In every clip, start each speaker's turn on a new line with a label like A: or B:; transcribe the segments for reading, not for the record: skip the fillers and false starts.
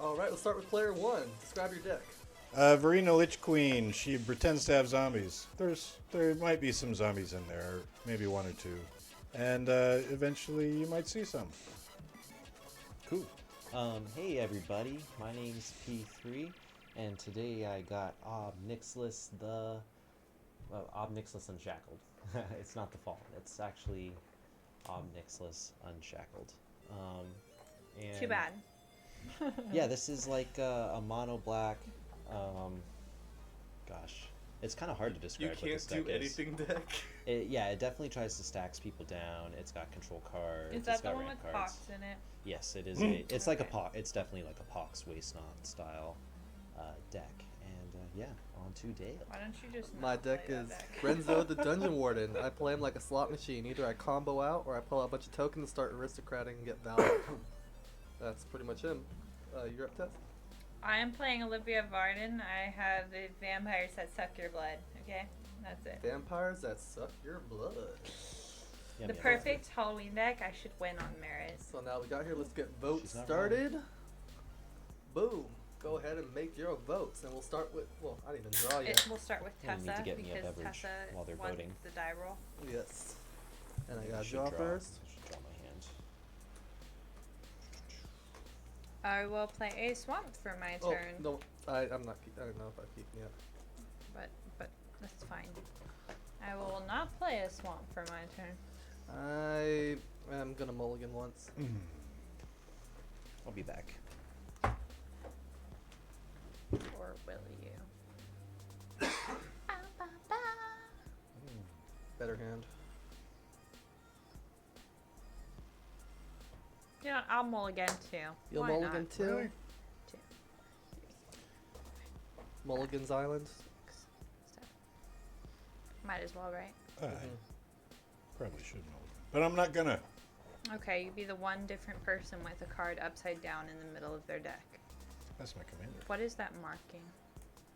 A: Alright, let's start with player 1. Describe your deck.
B: Varina Lich Queen. She pretends to have zombies. There might be some zombies in there, maybe one or two, and eventually you might see some. Cool.
C: Hey everybody, my name's P3, and today I got Nixilis Nixilis Unshackled. It's not the Fallen, it's actually Nixilis Unshackled. And
D: Too bad.
C: yeah, this is like a mono black. Gosh, it's kind of hard to describe.
A: You
C: what this
A: can't
C: deck
A: do
C: is.
A: anything deck.
C: Yeah, it definitely tries to stacks people down. It's got control cards.
D: Is that
C: it's
D: the
C: got
D: one
C: ramp
D: with
C: cards.
D: Pox in it?
C: Yes, it is. It's like a
D: Okay.
C: Pox. It's definitely like a Pox Wasteland style deck. And yeah, on to Dale.
D: Why don't you just
A: My
D: not
A: deck
D: play
A: is
D: that deck?
A: Grenzo the Dungeon Warden. I play him like a slot machine. Either I combo out or I pull out a bunch of tokens, start aristocrating, and get valor. That's pretty much him. You're up, Tess?
D: I am playing Olivia Voldaren. I have the vampires that suck your blood. Okay, that's it.
A: Vampires that suck your blood.
C: Yeah,
D: The
C: man.
D: perfect Halloween deck. I should win on merit.
A: So now we got here. Let's get votes
C: She's not
A: started. Boom. Go ahead and make your votes, and we'll start with. Well, I didn't even draw yet.
D: We'll start with
C: Yeah, you need
D: Tessa
C: to get me a
D: because
C: beverage
D: Tessa
C: while they're
D: won
C: voting.
D: the die roll.
A: Yes. And I
C: Maybe
A: got
C: should
A: draw first.
C: I should draw my hand.
D: I will play a swamp for my
A: Oh
D: turn,
A: no, I'm not. I don't know if I'm keeping yet.
D: but that's fine. I will not play a swamp for my turn.
A: I am gonna mulligan once.
C: I'll be back.
D: Or will you?
A: Better hand.
D: Yeah, I'll mulligan too.
A: You'll
D: Why
A: mulligan
D: not?
A: too.
B: Really?
A: Mulligan's Island.
D: Might as well, right?
B: I
A: Mhm.
B: probably should know, but I'm not gonna.
D: Okay, you'd be the one different person with a card upside down in the middle of their deck.
B: That's my commander.
D: What is that marking?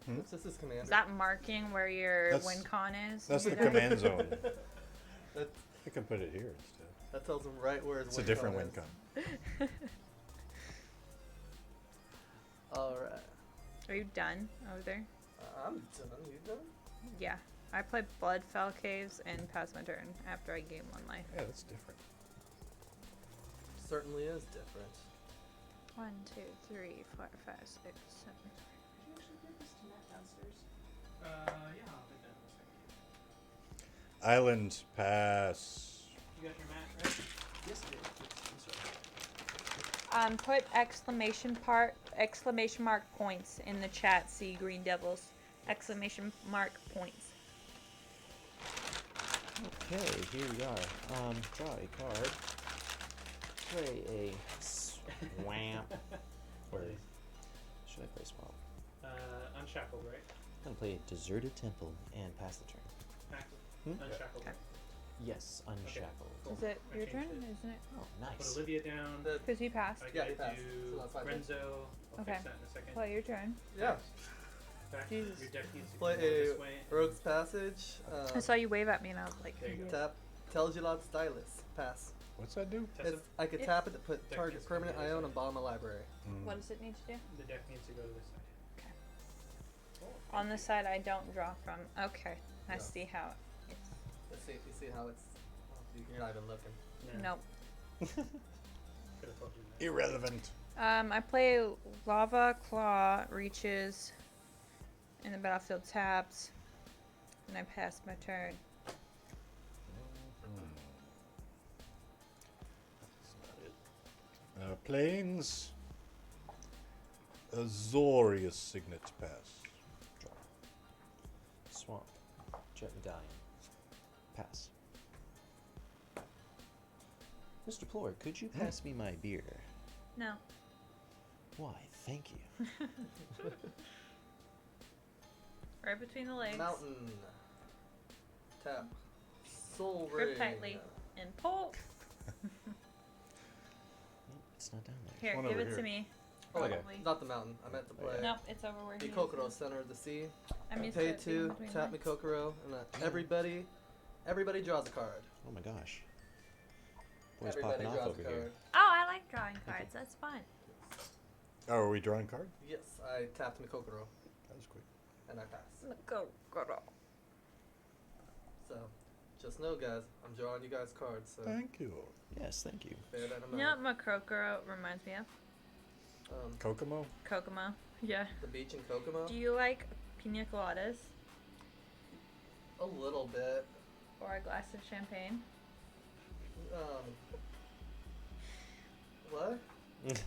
A: What's this is commander?
D: Is that marking where your
B: That's-
D: win con is?
B: That's the
D: Yeah.
B: command zone.
A: That,
B: I can put it here instead.
A: that tells him right where his
B: It's a
A: win
B: different
A: con
B: win
A: is.
B: con.
A: Alright.
D: Are you done over there?
A: I'm done. You done?
D: Yeah. I play Bloodfell Caves and pass my turn after I gain 1 life.
B: Yeah, that's different.
A: Certainly is different.
D: 1, 2, 3, 4, 5, 6, 7.
E: Did you actually give this to Matt downstairs? Yeah, I'll take that in a second.
B: Island pass.
E: You got your mat, right? Yes, I did. I'm sorry.
D: Put exclamation mark points in the chat. See Green Devils. Exclamation mark points.
C: Okay, here we are. Draw a card. Play a swamp. Or should I play swamp?
E: Unshackled, right?
C: I'm gonna play a deserted temple and pass the turn.
E: Active.
C: Hmm?
E: Unshackled.
D: Okay.
C: Yes, unshackled.
E: Cool.
D: Is it
E: I
D: your
E: changed
D: turn?
E: it.
D: Isn't it?
C: Oh,
E: Put
C: nice.
E: Olivia down.
D: Because he passed.
E: I
A: Yeah,
E: gotta
A: he passed,
E: do
A: so that's fine.
E: Grenzo. I'll
D: Okay.
E: fix that in a second.
D: Play your turn.
A: Yeah.
E: Back.
D: Jesus.
E: Your deck needs to
A: Play
E: go more
A: a
E: this way.
A: Rogue's Passage.
D: I saw you wave at me and I was like,
E: There you go.
A: Tap. Tells you lot stylus. Pass.
B: What's that do?
E: Tessa,
A: It's, I could
D: It-
A: tap it to put
E: Deck
A: target
E: needs to go
A: permanent
E: the
A: I
E: other
A: own
E: side.
A: on bottom of library.
D: what does it need to do?
E: the deck needs to go to this side.
D: Okay.
E: Oh,
D: On the side I don't draw from. Okay. I
A: Yeah.
D: see how it's.
A: Let's see if you see how it's. Oh, you're not even looking.
D: Nope.
E: Could have told you that.
B: Irrelevant.
D: I play Lava Claw, reaches in the battlefield taps, and I pass my turn.
B: That's not it. Planes. Azorius Signet pass.
C: Draw. Swamp. Jet Medallion. Pass. Mr. Plor, could you pass me my beer?
D: No.
C: Why, thank you.
D: Right between the legs.
A: Mountain. Tap. Soul
D: Grip
A: Ring.
D: tightly and pull.
C: Nope, it's not down there.
D: Here,
B: one
D: give
B: over
D: it
B: here.
D: to me.
A: Oh,
B: Okay.
D: Probably.
A: not the mountain. I meant to play.
D: Nope, it's over where he
A: Mikokoro,
D: is.
A: center of the sea.
D: I'm used
A: Pay
D: to it being
A: 2,
D: between
A: tap
D: legs.
A: Mikokoro, and everybody draws a card.
C: Oh my gosh. Boy's
A: Everybody
C: popping off
A: draws
C: over
A: a card.
C: here.
D: Oh, I like drawing cards. That's fun.
B: Oh, are we drawing card?
A: Yes, I tapped Mikokoro,
B: That was quick.
A: and I passed.
D: Go.
A: So, just know, guys, I'm drawing you guys cards, so
B: Thank you.
C: Yes, thank you.
A: bear that in
D: You know
A: mind.
D: what Makrokoro reminds me of?
B: Kokomo?
D: Kokomo. Yeah.
A: The beach in Kokomo?
D: Do you like pina coladas?
A: A little bit.
D: Or a glass of champagne?
A: What?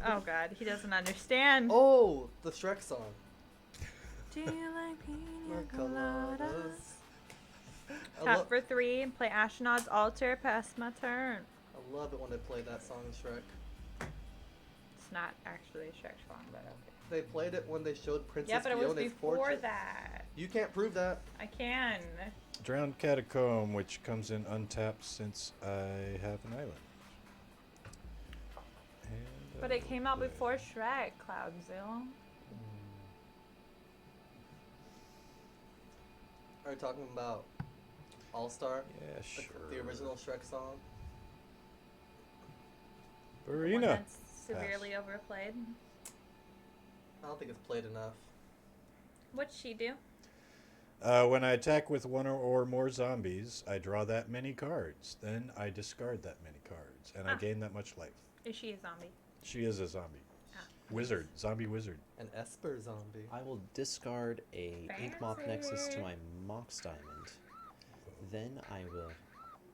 D: Oh god, he doesn't understand.
A: Oh, the Shrek song.
D: Do you like pina
A: Coladas.
D: coladas?
A: I
D: Tap for 3 and play Astronaut's Altar, pass my turn.
A: I love it when they play that song in Shrek.
D: It's not actually a Shrek song, but okay.
A: They played it when they showed Princess
D: Yeah, but it was
A: Fiona's
D: before
A: portrait.
D: that.
A: You can't prove that.
D: I can.
B: Drowned Catacomb, which comes in untapped since I have an island. And
D: But
B: I
D: it came out
B: will
D: before
B: play-
D: Shrek, Cloudzilla.
A: Are you talking about All Star?
B: Yeah, sure.
A: The original Shrek song?
D: The one
B: Varina.
D: that's severely overplayed.
A: I don't think it's played enough.
D: What'd she do?
B: When I attack with one or more zombies, I draw that many cards. Then I discard that many cards, and I
D: Ah.
B: gain that much life.
D: Is she a zombie?
B: She is a zombie.
D: Ah.
B: Wizard. Zombie wizard.
A: An Esper zombie.
C: I will discard a Ink Moth Nexus to
D: Fancy.
C: my Mox Diamond. Then I will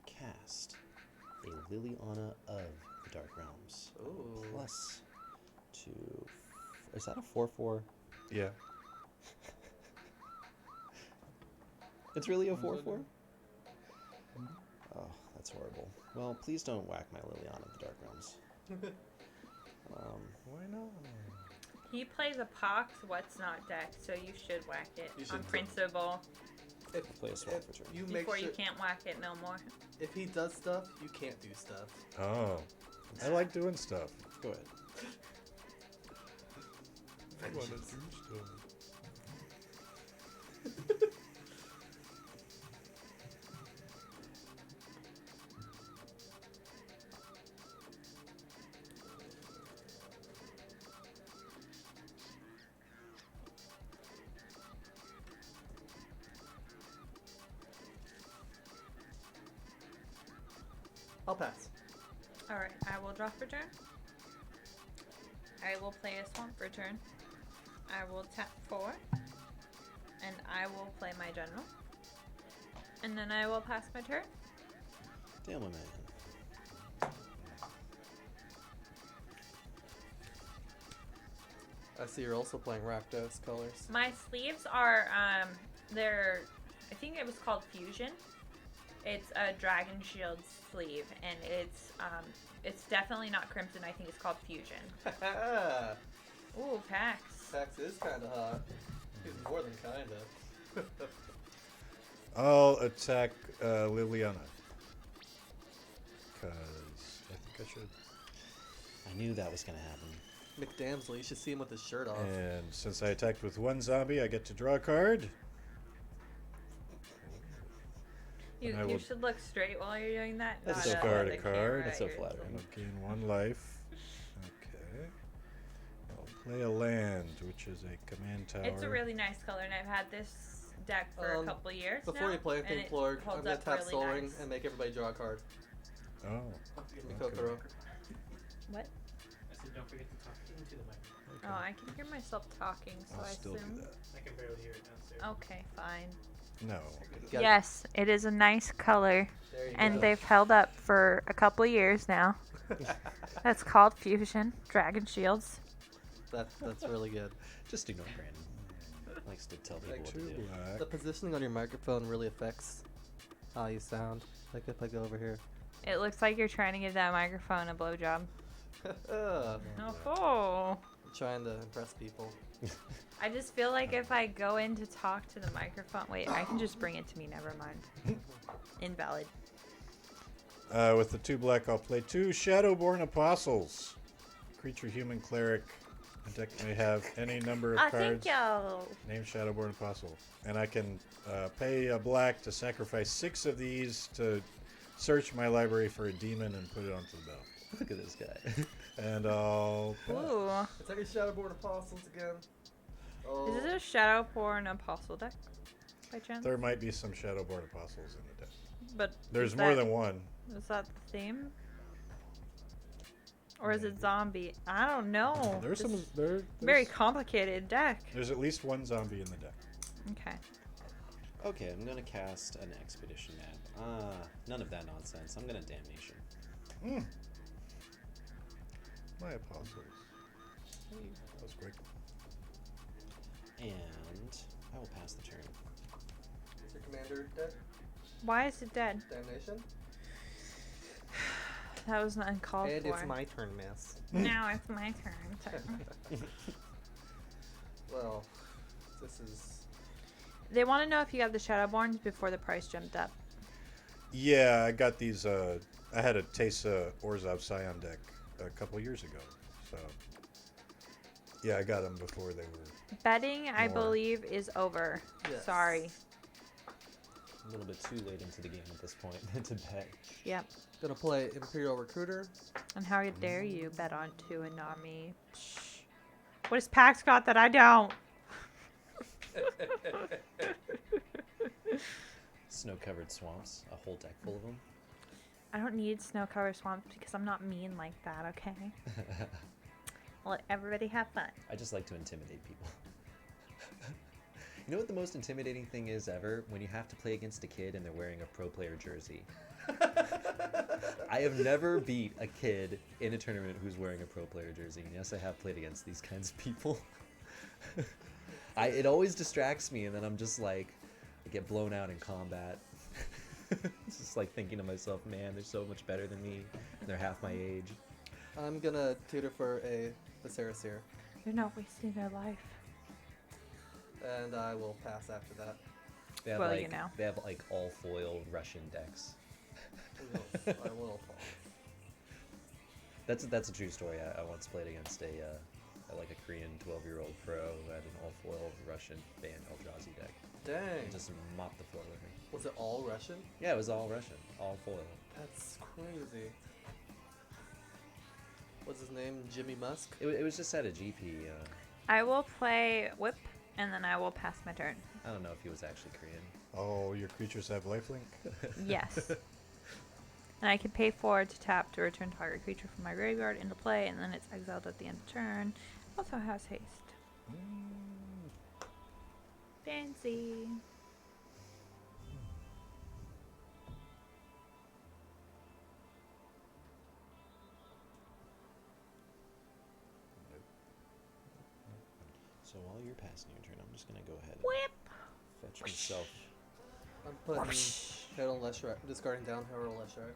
C: cast a Liliana of the Dark Realms.
A: Ooh.
C: Plus 2. Is that a 4/4?
B: Yeah.
C: It's really a 4/4? Oh, that's horrible. Well, please don't whack my Liliana of the Dark Realms.
B: Why not?
D: He plays a Pox What's Not deck, so you should whack it
A: You
D: on
A: should.
D: principle.
A: If,
C: Play a swamp
A: if
C: for turn.
A: you make
D: Before
A: sure,
D: you can't whack it no more.
A: if he does stuff, you can't do stuff.
B: Oh. I like doing stuff.
C: Go ahead.
B: I want to do stuff.
A: I'll pass.
D: Alright, I will draw for turn. I will play a swamp for turn. I will tap 4. And I will play my general. And then I will pass my turn.
C: Damn, my man.
A: I see you're also playing Rakdos colors.
D: My sleeves are, they're, I think it was called Fusion. It's a Dragon Shield sleeve, and it's definitely not Crimson. I think it's called Fusion. Ooh, Pax.
A: Pax is kind of hot. He's more than kind of.
B: I'll attack Liliana. Because I think I should.
C: I knew that was going to happen.
A: McDamsel, you should see him with his shirt off.
B: And since I attacked with one zombie, I get to draw a card.
D: You,
B: And I
D: you
B: will
D: should look straight while you're doing that.
C: That's
D: not
C: so
D: at
B: card,
D: the
B: a card.
D: camera
C: That's
D: at
C: so
D: your-
C: flattering.
B: I'll gain one life. Okay. I'll play a land, which is a command tower.
D: It's a really nice color, and I've had this deck for a couple years
A: Before
D: now,
A: you play
D: and
A: anything,
D: it
A: Florg, I'm
D: holds
A: going to
D: up
A: tap
D: really
A: Soul Ring
D: nice.
A: and make everybody draw a card.
B: Oh.
A: Give me
B: Okay.
A: Kokoro.
D: What?
E: I said don't forget to talk into the microphone.
B: Okay.
D: Oh, I can hear myself talking, so
B: I'll
D: I
B: still
D: assume.
B: do that.
E: I can barely hear it downstairs.
D: Okay, fine.
B: No.
A: Got it.
D: Yes, it is a nice color,
A: There you
D: and
A: go.
D: they've held up for a couple years now. That's called Fusion Dragon Shields.
A: That's really good.
C: Just ignore Brandon. Likes to tell people
A: Like
C: what to
B: Two
C: do.
B: black.
A: The positioning on your microphone really affects how you sound. Like if I go over here.
D: It looks like you're trying to give that microphone a blowjob.
A: I'm
D: Oh.
A: trying to impress people.
D: I just feel like if I go in to talk to the microphone, wait, I can just bring it to me. Never mind. Invalid.
B: With the two black, I'll play two Shadowborn Apostles. Creature, human, cleric. The deck may have any number of
D: Ah,
B: cards.
D: thank you.
B: Named Shadowborn Apostle. And I can pay a black to sacrifice 6 of these to search my library for a demon and put it onto the
C: Look at this guy.
B: And I'll pass.
D: Ooh.
A: It's like a Shadowborn Apostles again. Oh.
D: Is this a Shadowborn Apostle deck, by chance?
B: There might be some Shadowborn Apostles in the deck.
D: But
B: There's
D: is
B: more
D: that-
B: than one.
D: Is that the theme? Or is it zombie? I don't know.
B: There's
D: This
B: some.
D: is
B: There's
D: very complicated deck.
B: There's at least one zombie in the deck.
D: Okay.
C: Okay, I'm gonna cast an expedition map. None of that nonsense. I'm gonna damnation.
B: My apostles. That was quick.
C: And I will pass the turn.
A: Is your commander dead?
D: Why is it dead?
A: Damnation?
D: That was not uncalled
A: And
D: for.
A: it's my turn, miss.
D: Now it's my turn.
A: Well, this is...
D: They want to know if you got the Shadowborns before the price jumped up.
B: Yeah, I got these. I had a Tessa Orzhov Scion deck a couple years ago. So, yeah, I got them before they were.
D: Betting, I
B: More.
D: believe, is over.
A: Yes.
D: Sorry.
C: A little bit too late into the game at this point to bet.
D: Yep.
A: Gonna play Imperial Recruiter.
D: And how dare you bet onto an army? Shh. What has Pax got that I don't?
C: Snow-covered swamps, a whole deck full of them.
D: I don't need snow-covered swamps because I'm not mean like that, okay? Let everybody have fun.
C: I just like to intimidate people. You know what the most intimidating thing is ever? When you have to play against a kid and they're wearing a pro player jersey. I have never beat a kid in a tournament who's wearing a pro player jersey. And yes, I have played against these kinds of people. It always distracts me, and then I'm just like, I get blown out in combat. It's just like thinking to myself, man, they're so much better than me. And they're half my age.
A: I'm gonna tutor for the Saraseer.
D: They're not wasting their life.
A: And I will pass after that.
C: They have
D: Well,
C: like
D: you know.
C: they have like all foil Russian decks.
A: I will fall.
C: That's a true story. I once played against a Korean 12-year-old pro who had an all foil Russian Ban Eldrazi deck.
A: Dang.
C: And just mopped the floor with me.
A: Was it all Russian?
C: Yeah, it was all Russian, all foil.
A: That's crazy. What's his name? Jimmy Musk?
C: It was just at a GP.
D: I will play Whip, and then I will pass my turn.
C: I don't know if he was actually Korean.
B: Oh, your creatures have lifelink?
D: Yes. And I can pay 4 to tap to return target creature from my graveyard into play, and then it's exiled at the end of turn. Also has haste. Fancy.
C: So while you're passing your turn, I'm just gonna go ahead and
D: Whip.
C: fetch myself.
A: I'm putting Herald Leshrac, discarding down Herald Leshrac.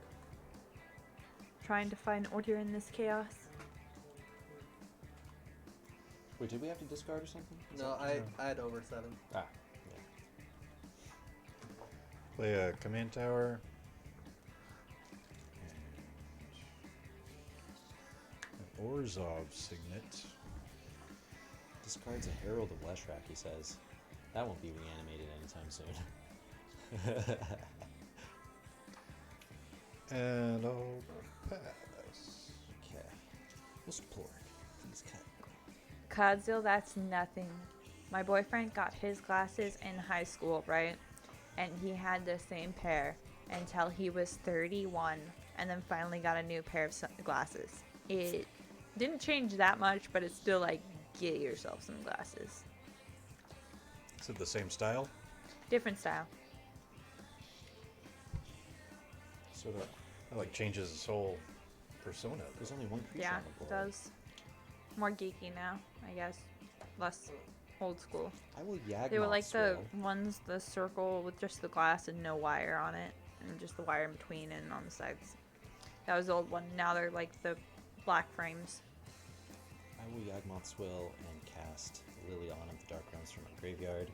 D: Trying to find order in this chaos.
C: Wait, did we have to discard or something? Is
A: No,
C: that-
A: I had over 7.
C: Ah,
B: Play a command tower. An Orzhov Signet.
C: discards a Herald of Leshrac, he says. That won't be reanimated anytime soon.
B: And I'll pass.
C: Okay. Mr. Plorg, please cut.
D: Codzil, that's nothing. My boyfriend got his glasses in high school, right? And he had the same pair until he was 31, and then finally got a new pair of glasses. It didn't change that much, but it's still like, get yourself some glasses.
B: Is it the same style?
D: Different style.
B: Sort of. That like changes his whole persona.
C: There's only one creature
D: Yeah,
C: on the
D: it
C: board.
D: does. More geeky now, I guess. Less old school.
C: I will Yagmoth
D: They were like the
C: Swirl.
D: ones, the circle with just the glass and no wire on it, and just the wire in between and on the sides. That was the old one. Now they're like the black frames.
C: I will Yagmoth Swill and cast Lilion of the Dark Realms from my graveyard.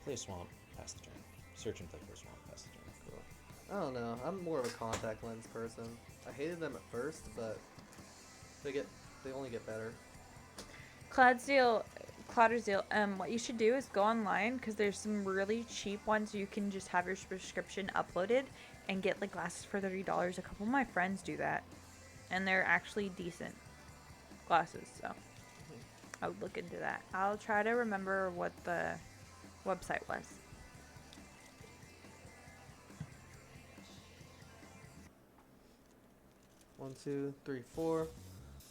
C: Play a swamp, pass the turn. Search and play for a swamp, pass the turn.
A: I don't know. I'm more of a contact lens person. I hated them at first, but they only get better.
D: Clodzeal, what you should do is go online, because there's some really cheap ones you can just have your prescription uploaded and get like glasses for $30. A couple of my friends do that. and they're actually decent glasses. So I would look into that. I'll try to remember what the website was.
A: One, two, three, four.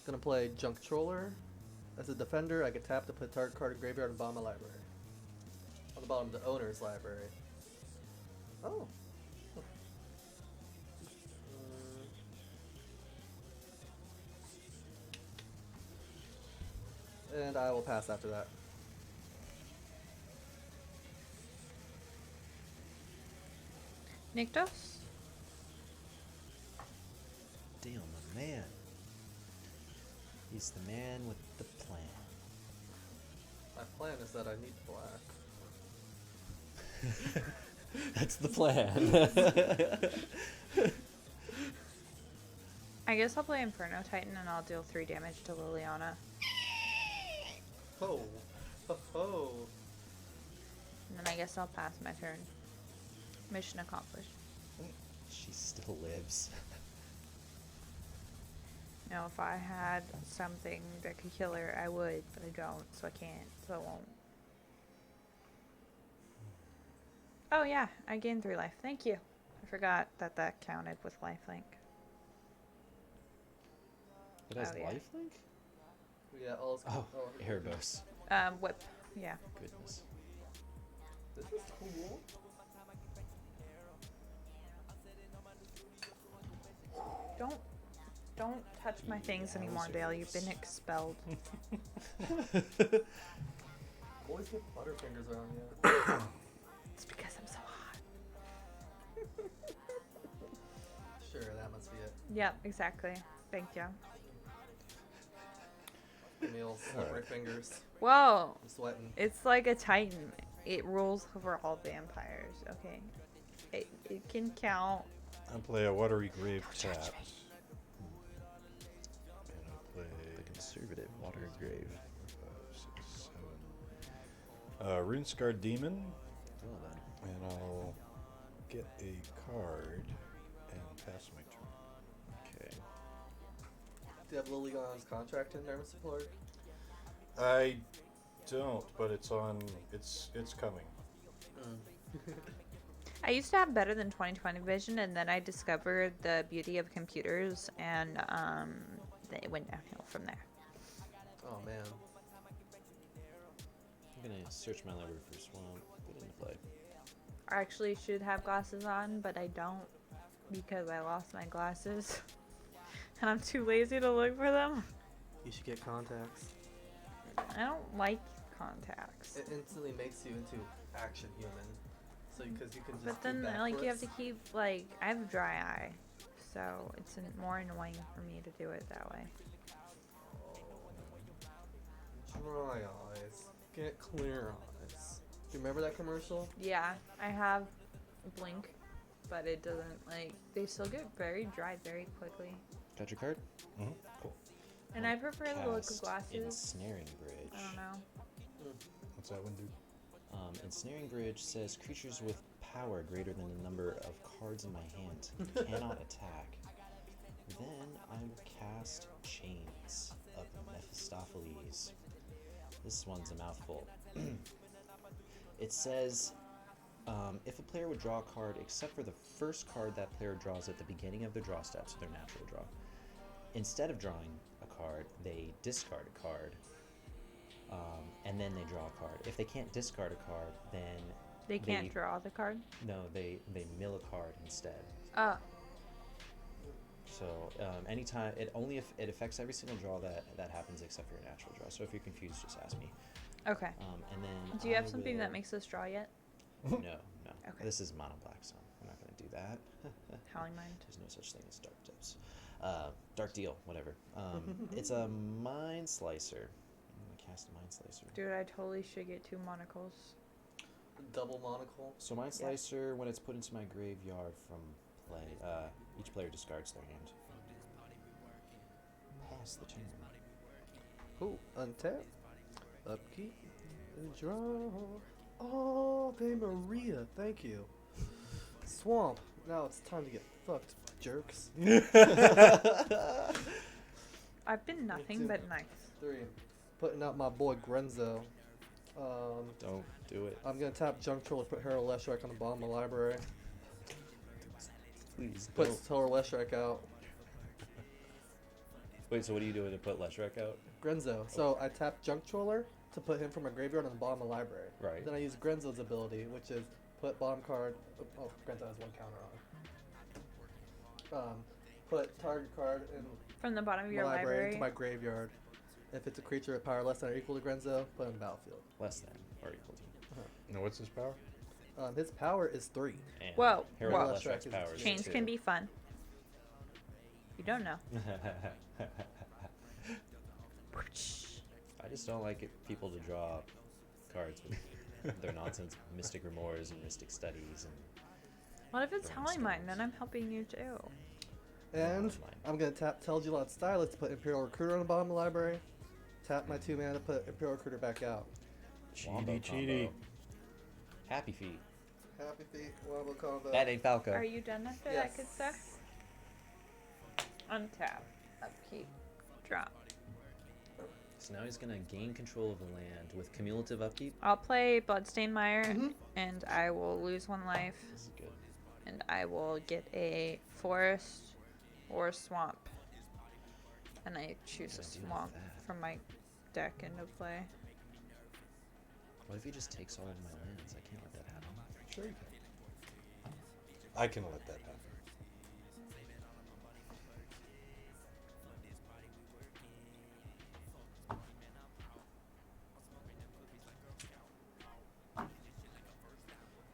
A: Gonna play Junk Troller. As a defender, I get tapped to put target card in graveyard and bottom of my library. On the bottom of the owner's library. Oh. And I will pass after that.
D: Nyktos?
C: Damn, my man. He's the man with the plan.
A: My plan is that I need black.
C: That's the plan.
D: I guess I'll play Inferno Titan and I'll deal 3 damage to Liliana.
A: Oh. Ho ho.
D: And then I guess I'll pass my turn. Mission accomplished.
C: She still lives.
D: Now, if I had something that could kill her, I would, but I don't, so I can't, so I won't. Oh yeah, I gained 3 life. Thank you. I forgot that that counted with lifelink.
C: It has
D: Oh, yeah.
C: lifelink?
A: Yeah, all is
C: Oh, Erebos.
D: Whip. Yeah.
C: Goodness.
A: This is cool.
D: Don't touch my things anymore, Dale. You've been expelled.
A: Always get butterfingers around you.
D: It's because I'm so hot.
A: Sure, that must be it.
D: Yep, exactly. Thank you.
A: Give me old slippery fingers.
D: Whoa.
A: I'm sweating.
D: It's like a Titan. It rules over all vampires, okay? It can count.
B: I'll play a Watery Grave Tapped. And I'll play
C: The conservative water grave.
B: 5, 6, 7. Runescarred Demon.
C: Well then.
B: And I'll get a card and pass my turn.
C: Okay.
A: Do you have Liliana's contract in there, Mr. Clark?
B: I don't, but it's on. It's coming.
D: I used to have better than 20/20 vision, and then I discovered the beauty of computers, and it went downhill from there.
A: Oh man.
C: I'm gonna search my library for Swamp. Put it into play.
D: I actually should have glasses on, but I don't because I lost my glasses, and I'm too lazy to look for them.
A: You should get contacts.
D: I don't like contacts.
A: It instantly makes you into action human. So because you can just
D: But then,
A: do
D: like, you have to
A: backflips.
D: keep, like, I have dry eye, so it's more annoying for me to do it that way.
A: Dry eyes. Get clear eyes. Do you remember that commercial?
D: Yeah, I have blink, but it doesn't, like, they still get very dry very quickly.
C: Got your card?
B: Mm-hmm. Cool.
D: And I prefer the look of
C: Cast
D: glasses.
C: Ensnaring Bridge.
D: I don't know.
B: What's that one do?
C: Ensnaring Bridge says creatures with power greater than the number of cards in my hand cannot attack. Then I will cast Chains of Mephistopheles. This one's a mouthful. It says, if a player would draw a card except for the first card that player draws at the beginning of their draw step, so their natural draw, instead of drawing a card, they discard a card. And then they draw a card. If they can't discard a card, then
D: They can't draw the card?
C: No, they mill a card instead.
D: Oh.
C: So anytime it affects every single draw that happens except for your natural draw. So if you're confused, just ask me.
D: Okay.
C: And then
D: Do you have
C: I
D: something that
C: will-
D: makes us draw yet?
C: No.
D: Okay.
C: This is mono black, so I'm not going to do that.
D: Howling Mind.
C: There's no such thing as dark tips. Dark deal, whatever. It's a Mind Slicer. I'm going to cast a Mind Slicer.
D: Dude, I totally should get 2 monocles.
A: Double monocle.
C: So Mind
D: Yeah.
C: Slicer, when it's put into my graveyard from play, each player discards their hand. Pass the turn.
A: Cool. Untap. Upkeep. And draw. Oh, Ave Maria. Thank you. Swamp. Now it's time to get fucked by jerks.
D: I've been nothing but nice.
A: 3. Putting out my boy Grenzo.
C: Don't do it.
A: I'm gonna tap Junk Troll to put Herald Leshrac on the bottom of the library.
C: Please
A: Put
C: don't.
A: Herald Leshrac out.
C: Wait, so what are you doing to put Leshrac out?
A: Grenzo. So I tap Junk Troller to put him from my graveyard on the bottom of the library.
C: Right.
A: Then I use Grenzo's ability, which is put bottom card. Oh, Grenzo has 1 counter on. Put target card in
D: From the bottom of
A: my
D: your
A: library into
D: library.
A: my graveyard. If it's a creature with power less than or equal to Grenzo, put it in the battlefield.
C: Less than or equal to.
B: Now, what's his power?
A: His power is 3.
C: And
D: Whoa,
C: Herald
D: whoa.
C: Leshrac's power is
D: Chains
C: 2.
D: can be fun. You don't know.
C: I just don't like people to draw cards with their nonsense Mystic Remorse and Mystic Studies. And
D: What if it's
C: Throwing
D: Holly Mine?
C: stones.
D: Then I'm helping you too.
A: And
C: Never mind.
A: I'm going to tap Telgelot Stylus to put Imperial Recruiter on the bottom of the library. Tap my 2 mana to put Imperial Recruiter back out.
C: Wombo
B: Cheaty, cheaty.
C: combo. Happy Feet.
A: Happy Feet, Wombo combo.
C: That ain't Falco.
D: Are you done after
A: Yes.
D: that good stuff? Untap. Upkeep. Drop.
C: So now he's gonna gain control of the land with cumulative upkeep.
D: I'll play Bloodstained Mire,
A: Mhm.
D: and I will lose 1 life,
C: This is good.
D: and I will get a forest or swamp. And I choose a
C: What do I do with
D: swamp
C: that?
D: from my deck into play.
C: What if he just takes all of my lands? I can't let that happen.
B: Sure you can. I can let that happen.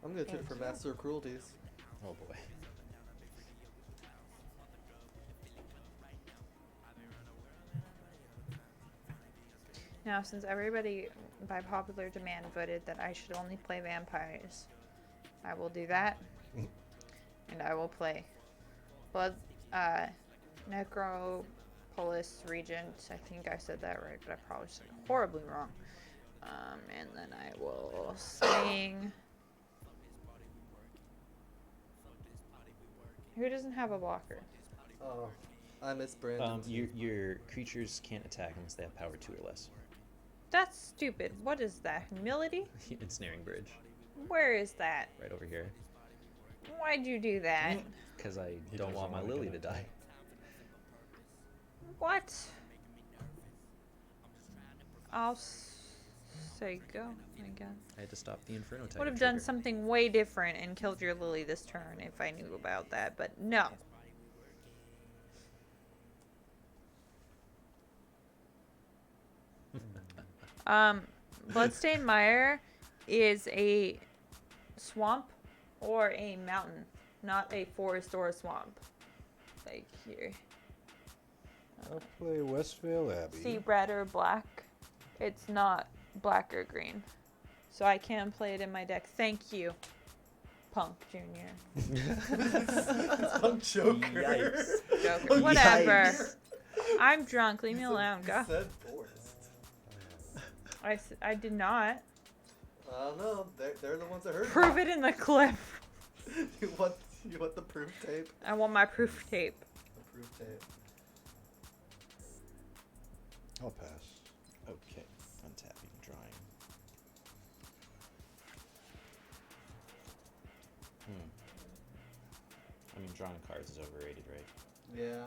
A: I'm going to take it for
D: Thank you.
A: Master of Cruelties.
C: Oh boy.
D: Now, since everybody, by popular demand, voted that I should only play vampires, I will do that. And I will play Blood, Necropolis Regent. I think I said that right, but I probably said it horribly wrong. And then I will swing. Who doesn't have a blocker?
A: Oh, I miss Brandon.
C: Your creatures can't attack unless they have power 2 or less.
D: That's stupid. What is that? Humility?
C: Ensnaring Bridge,
D: Where is that?
C: right over here.
D: Why'd you do that?
C: Because I
B: He
C: don't
B: doesn't
C: want my
B: wanna
C: Lily
B: get
C: to die.
D: What? I'll say go, I guess.
C: I had to stop the Inferno Tiger
D: Would have done
C: trigger.
D: something way different and killed your Lily this turn if I knew about that, but no. Bloodstained Mire is a swamp or a mountain, not a forest or a swamp. Like here.
B: I'll play Westvale Abbey.
D: See red or black. It's not black or green. So I can play it in my deck. Thank you, Punk Jr.
A: Punk Joker.
C: Yikes.
D: Joker. Whatever.
C: Yikes.
D: I'm drunk. Leave me alone. Go.
A: You said forest.
D: I did not.
A: I don't know. They're the ones that heard.
D: Prove it in the clip.
A: you want the proof tape?
D: I want my proof tape.
A: The proof tape.
B: I'll pass.
C: Okay, untapping, drawing. I mean, drawing cards is overrated, right?
A: Yeah.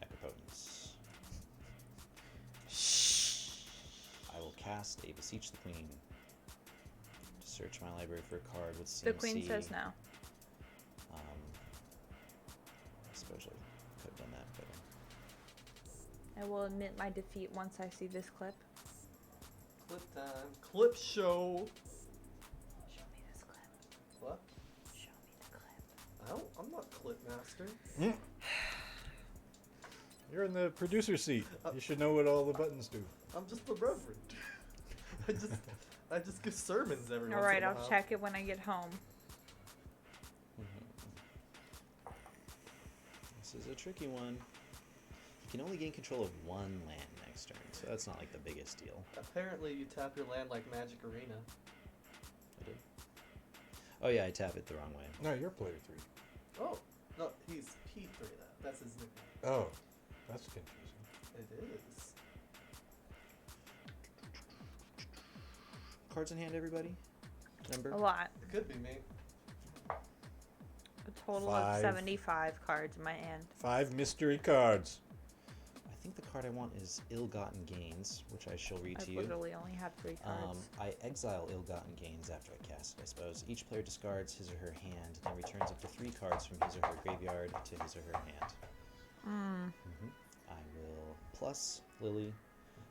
C: Necropotence. I will cast a Beseech the Queen to search my library for a card with CMC.
D: The queen says no.
C: I suppose I could have done that better.
D: I will admit my defeat once I see this clip.
A: Clip time. Clip show.
D: Show me this clip.
A: What?
D: Show me the clip.
A: I'm not clip master.
B: You're in the producer seat. You should know what all the buttons do.
A: I'm just the reverend. I just give sermons every
D: All
A: once
D: right,
A: in a
D: I'll
A: while.
D: check it when I get home.
C: This is a tricky one. You can only gain control of 1 land next turn, so that's not like the biggest deal.
A: Apparently, you tap your land like Magic Arena.
C: I did. Oh yeah, I tap it the wrong way.
B: No, you're player 3.
A: Oh, No, he's P3. That's his nickname.
B: Oh, that's confusing.
A: It is.
C: Cards in hand, everybody? Number?
D: A lot.
A: It could be me.
D: A total
B: 5.
D: of 75 cards in my hand.
B: 5 mystery cards.
C: I think the card I want is Ill-Gotten Gains, which I shall read
D: I
C: to you.
D: literally only have 3 cards.
C: I exile Ill-Gotten Gains after I cast it, I suppose. Each player discards his or her hand, then returns up to 3 cards from his or her graveyard to his or her hand. I will plus Lily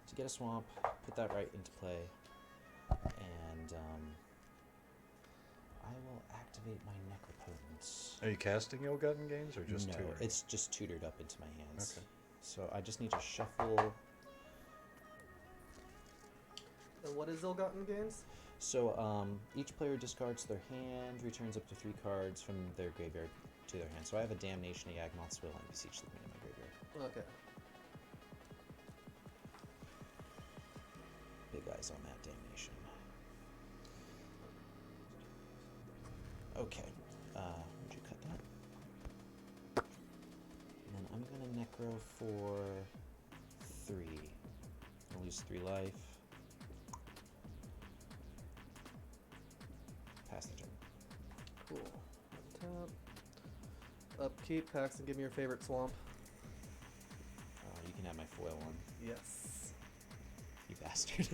C: to get a swamp, put that right into play, and I will activate my Necropotence.
B: Are you casting Ill-Gotten Gains or just
C: no,
B: tutoring?
C: it's just tutored up into my hands.
B: Okay.
C: So I just need to shuffle.
A: And what is Ill-Gotten Gains?
C: So each player discards their hand, returns up to 3 cards from their graveyard to their hand. So I have a Damnation, a Yawgmoth's Will, and Beseech the Queen in my graveyard.
A: Okay.
C: Big eyes on that Damnation. Okay. Would you cut that? And then I'm gonna Necro for 3. I'll lose 3 life. Pass the turn.
A: Cool. Tap. Upkeep. Paxton, give me your favorite swamp.
C: You can have my foil one.
A: Yes.
C: You bastard.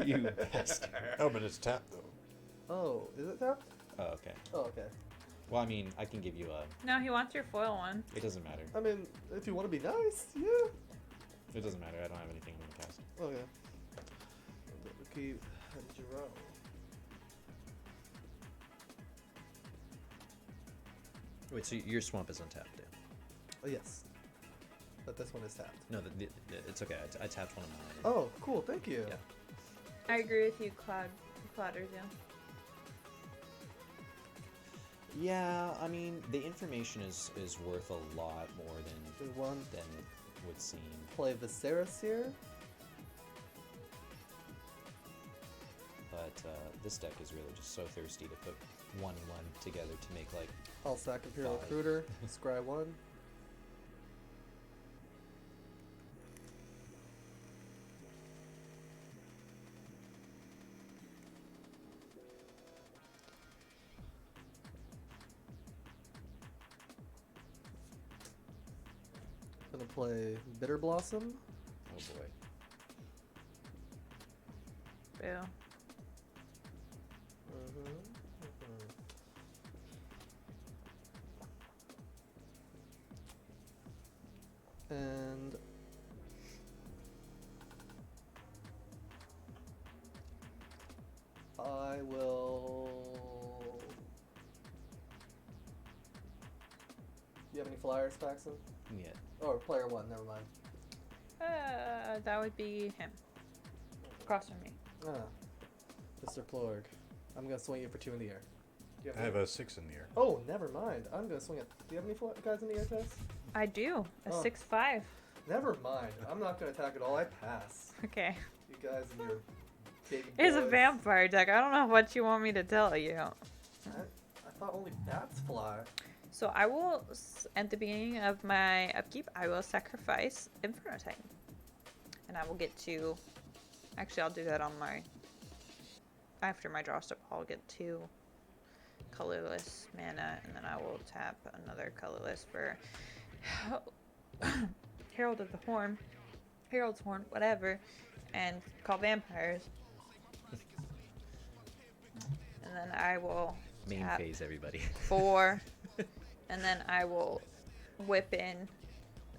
C: You bastard.
B: Oh, but it's tapped though.
A: Oh, is it tapped?
C: Oh, okay.
A: Oh, okay.
C: Well, I mean, I can give you a...
D: No, he wants your foil one.
C: It doesn't matter.
A: I mean, if you want to be nice, yeah.
C: It doesn't matter. I don't have anything I'm going to cast.
A: Okay. Upkeep. Draw.
C: Wait, so your swamp is untapped, Dan?
A: Oh, yes. But this one is tapped.
C: No, it's okay. I tapped one of mine.
A: Oh, cool. Thank you.
C: Yeah.
D: I agree with you, Clouders, yeah.
C: Yeah, I mean, the information is worth a lot more
A: Do one.
C: than would seem.
A: Play Viserys here.
C: But this deck is really just so thirsty to put 1-1 together to make, like...
A: I'll sack Imperial
C: 5.
A: Recruiter. Scry 1. Gonna play Bitter Blossom.
C: Oh boy.
D: Boo.
A: And I will. Do you have any flyers, Paxton?
C: Yeah.
A: Oh, player 1. Never mind.
D: That would be him. Across from me.
A: Ah, Mr. Plorg. I'm gonna swing it for 2 in the air. Do you
B: I have a 6 in the air.
A: Oh, never mind. I'm gonna swing it. Do you have any guys in the air, Tess?
D: I do. A
A: Oh.
D: 6/5.
A: Never mind. I'm not gonna attack at all. I pass.
D: Okay.
A: You guys and your big.
D: It's a
A: boys.
D: vampire deck. I don't know what you want me to tell you.
A: I thought only bats fly.
D: So I will, at the beginning of my upkeep, I will sacrifice Inferno Titan. And I will get to, actually I'll do that on my, after my draw step, I'll get 2 colorless mana, and then I will tap another colorless for Herald of the Horn, Herald's Horn, whatever, and call vampires. And then I will
C: Main
D: tap
C: phase, everybody.
D: 4, and then I will whip in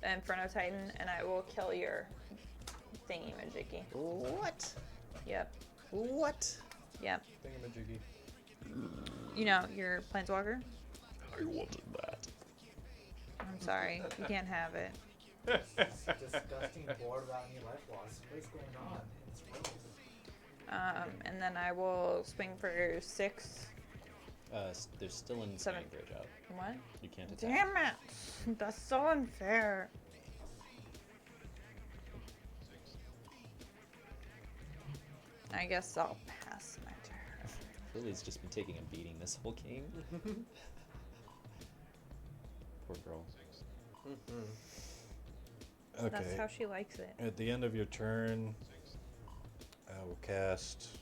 D: Inferno Titan, and I will kill your thingy majiggy.
C: What?
D: Yep,
C: What?
D: yep.
A: Thingamajiggy.
D: You know, your planeswalker?
C: I wanted that.
D: I'm sorry, you can't have it.
E: Disgusting bored about any life loss. What is going on in this world?
D: And then I will swing for 6.
C: There's still an
D: 7.
C: Bridge out.
D: What?
C: You can't attack.
D: Damn it! That's so unfair. I guess I'll pass my turn.
C: Lily's just been taking a beating this whole game. Poor girl.
A: Mm-hmm.
B: Okay.
D: That's how she likes it.
B: At the end of your turn, I will cast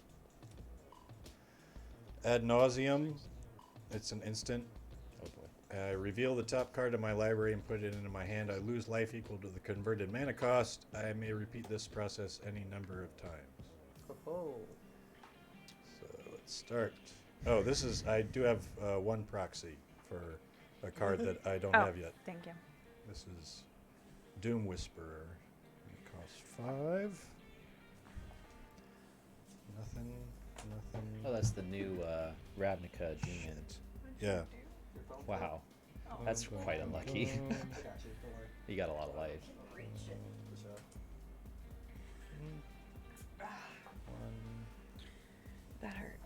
B: Ad Nauseum. It's an instant.
C: Oh boy.
B: I reveal the top card of my library and put it into my hand. I lose life equal to the converted mana cost. I may repeat this process any number of times.
A: Oh.
B: So let's start. Oh, this is. I do have one proxy for a card that I don't have yet.
D: Thank you.
B: This is Doom Whisperer. It costs 5. Nothing.
C: Oh, that's the new Ravnica demon.
B: Yeah.
C: Wow. That's quite unlucky.
A: I got you. Don't worry.
C: You got a lot of life.
A: For sure.
D: That hurt.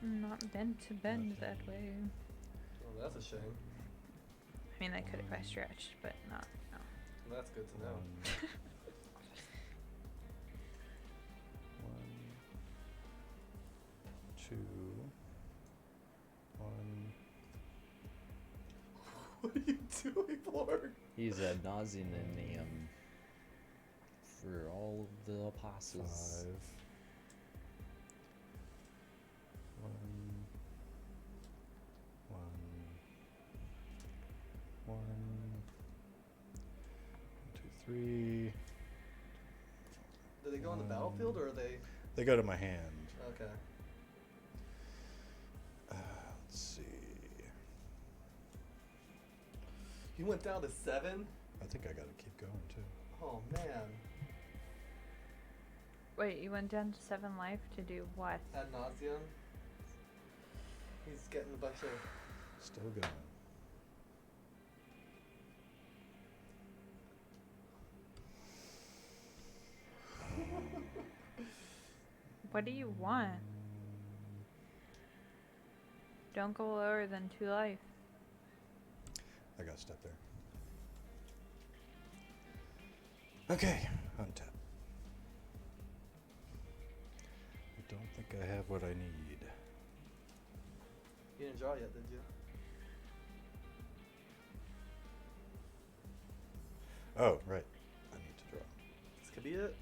D: I'm not meant to bend that way.
A: Oh, that's a shame.
D: I mean, I could if I stretched, but not. No.
A: Well, that's good to know.
B: 1, 2, 1.
A: What are you doing, Lord?
C: He's a nauseum for all of the apostles.
B: 5. 1, 1, 1, 2, 3.
A: Do they go on the battlefield or are they?
B: They go to my hand.
A: Okay.
B: Let's see.
A: You went down to 7?
B: I think I gotta keep going too.
A: Oh man.
D: Wait, you went down to 7 life to do what?
A: Ad nauseum. He's getting a bunch of.
B: Still going.
D: What do you want? Don't go lower than 2 life.
B: I gotta step there. Okay, untap. I don't think I have what I need.
A: You didn't draw yet, did you?
B: Oh, right. I need to draw.
A: This could be it.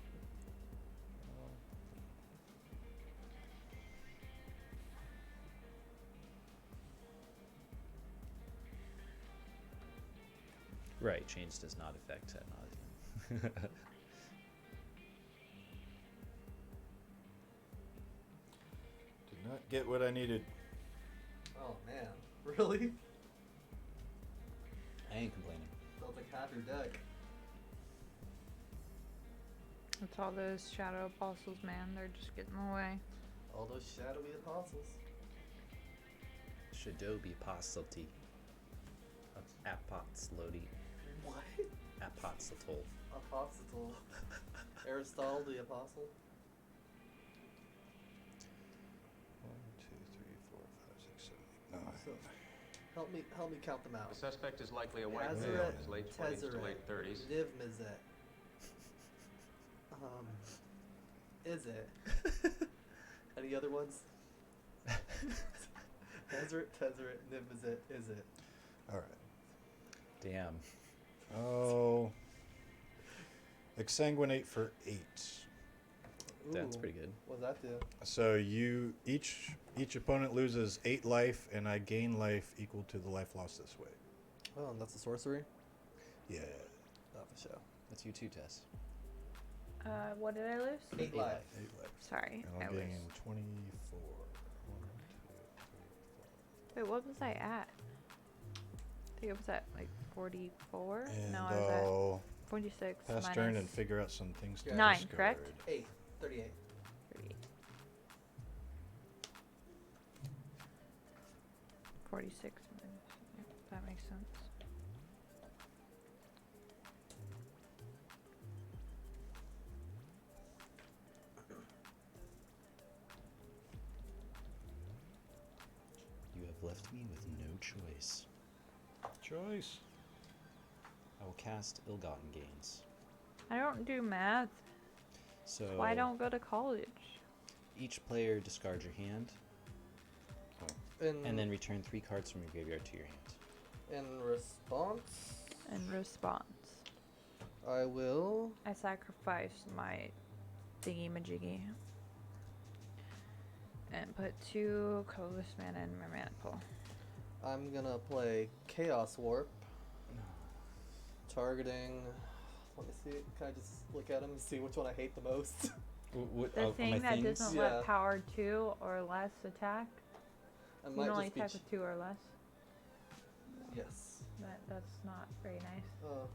C: Right, change does not affect ad nauseum.
B: Did not get what I needed.
A: Oh man. Really?
C: I ain't complaining.
A: Sounds like half your deck.
D: It's all those shadow apostles, man. They're just getting in the way.
A: All those shadowy apostles.
C: Shadobi apostlety. Apostolody.
A: What?
C: Apostol.
A: Apostle. Aristotle the apostle.
B: 1, 2, 3, 4, 5, 6, 7, 8, 9.
A: So, help me count them out.
F: The suspect is likely a white male in his late 20s to late 30s.
A: Niv Mizet. Is it? Any other ones? Tezzeret, Niv Mizet, is it?
B: Alright.
C: Damn.
B: Oh. Exsanguinate for 8.
C: That's
A: Ooh,
C: pretty good.
A: What does that do?
B: So each opponent loses 8 life, and I gain life equal to the life lost this way.
A: Oh, and that's a sorcery?
B: Yeah.
A: Oh, for sure.
C: That's you too, Tess.
D: What did I lose?
A: 8 life.
B: 8 life.
D: Sorry,
B: And
D: I
B: I'm
D: was.
B: getting 24. 1, 2, 3, 4.
D: Wait, what was I at? I think it was at like 44.
B: And
D: No, I was at
B: I'll
D: 46.
B: pass
D: minus
B: turn and figure out some things to
D: 9,
B: discard.
D: correct?
A: 8. 38.
D: 38. 46 minus. Yep, that makes sense.
C: You have left me with no choice.
B: Choice.
C: I will cast Ill-Gotten Gains.
D: I don't do math.
C: So
D: Why don't go to college?
C: each player discards your hand, and then return 3 cards from your graveyard to your hand.
A: In response, I will.
D: I sacrifice my thingy majiggy and put 2 colorless mana in my mana pool.
A: I'm gonna play Chaos Warp. Targeting. Let me see. Can I just look at them and see which one I hate the most?
D: The thing that doesn't
A: Yeah.
D: let power 2 or less attack.
A: I
D: You
A: might
D: can only
A: just be
D: attack with 2 or less.
A: Yes.
D: That's not very nice.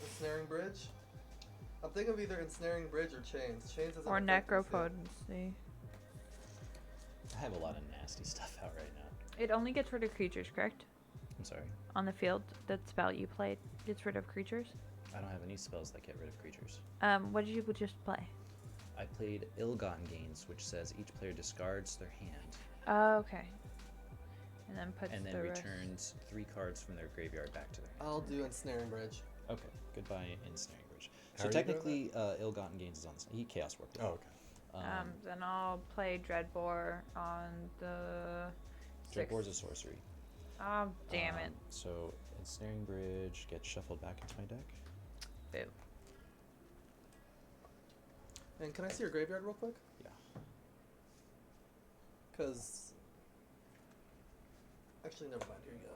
A: Ensnaring Bridge. I'm thinking of either Ensnaring Bridge or Chains. Chains isn't
D: Or
A: affect me, so-
D: necropotency.
C: I have a lot of nasty stuff out right now.
D: It only gets rid of creatures, correct?
C: I'm sorry.
D: On the field, that spell you played gets rid of creatures.
C: I don't have any spells that get rid of creatures.
D: What did you just play?
C: I played Ill-Gotten Gains, which says each player discards their hand
D: Oh, okay. And then puts
C: and then
D: the rest.
C: returns 3 cards from their graveyard back to their hand.
A: I'll do Ensnaring Bridge.
C: Okay, goodbye Ensnaring Bridge.
B: How
C: So
B: are you doing
C: technically, Ill-Gotten Gains is on. He Chaos Warped.
B: Oh, okay.
D: Then I'll play Dreadbore on the
C: Dreadbore's a
D: 6th.
C: sorcery.
D: Oh, damn it.
C: So Ensnaring Bridge gets shuffled back into my deck.
D: Boo.
A: And can I see your graveyard real quick?
C: Yeah.
A: Because. Actually, never mind. Here you go.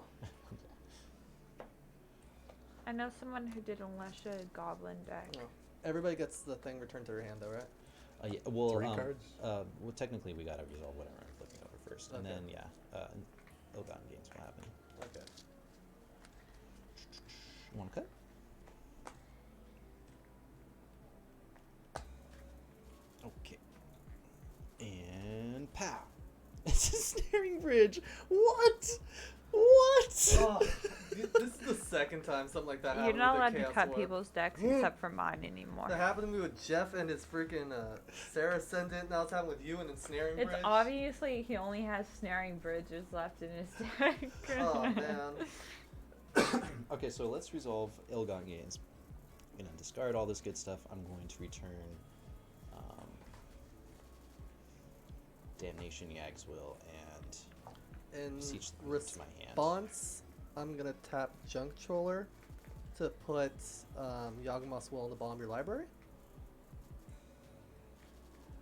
D: I know someone who did a Lesha Goblin deck.
A: No. Everybody gets the thing returned to their hand, though, right?
C: Yeah, well,
B: 3 cards?
C: Well, technically, we gotta resolve whatever I'm flipping over first, and
A: Okay.
C: then Ill-Gotten Gains will happen.
A: Okay.
C: You want to cut? Okay. And pow! It's a Snaring Bridge. What? What?
A: Oh, this is the second time something like that
D: You're
A: happened.
D: not
A: with
D: allowed
A: the
D: to
A: Chaos
D: cut
A: Warp.
D: people's decks except for mine anymore.
A: That happened to me with Jeff and his freaking Sarah Ascendant. Now it's happening with you and Ensnaring
D: It's
A: Bridge.
D: obviously he only has snaring bridges left in his deck.
A: Oh, man.
C: Okay, so let's resolve Ill-Gotten Gains. I'm gonna discard all this good stuff. I'm going to return Damnation Yag's Will and
A: In
C: Siege to my hand.
A: response, I'm going to tap Junk Troller to put Yawgmoth's Will in the bottom of your library.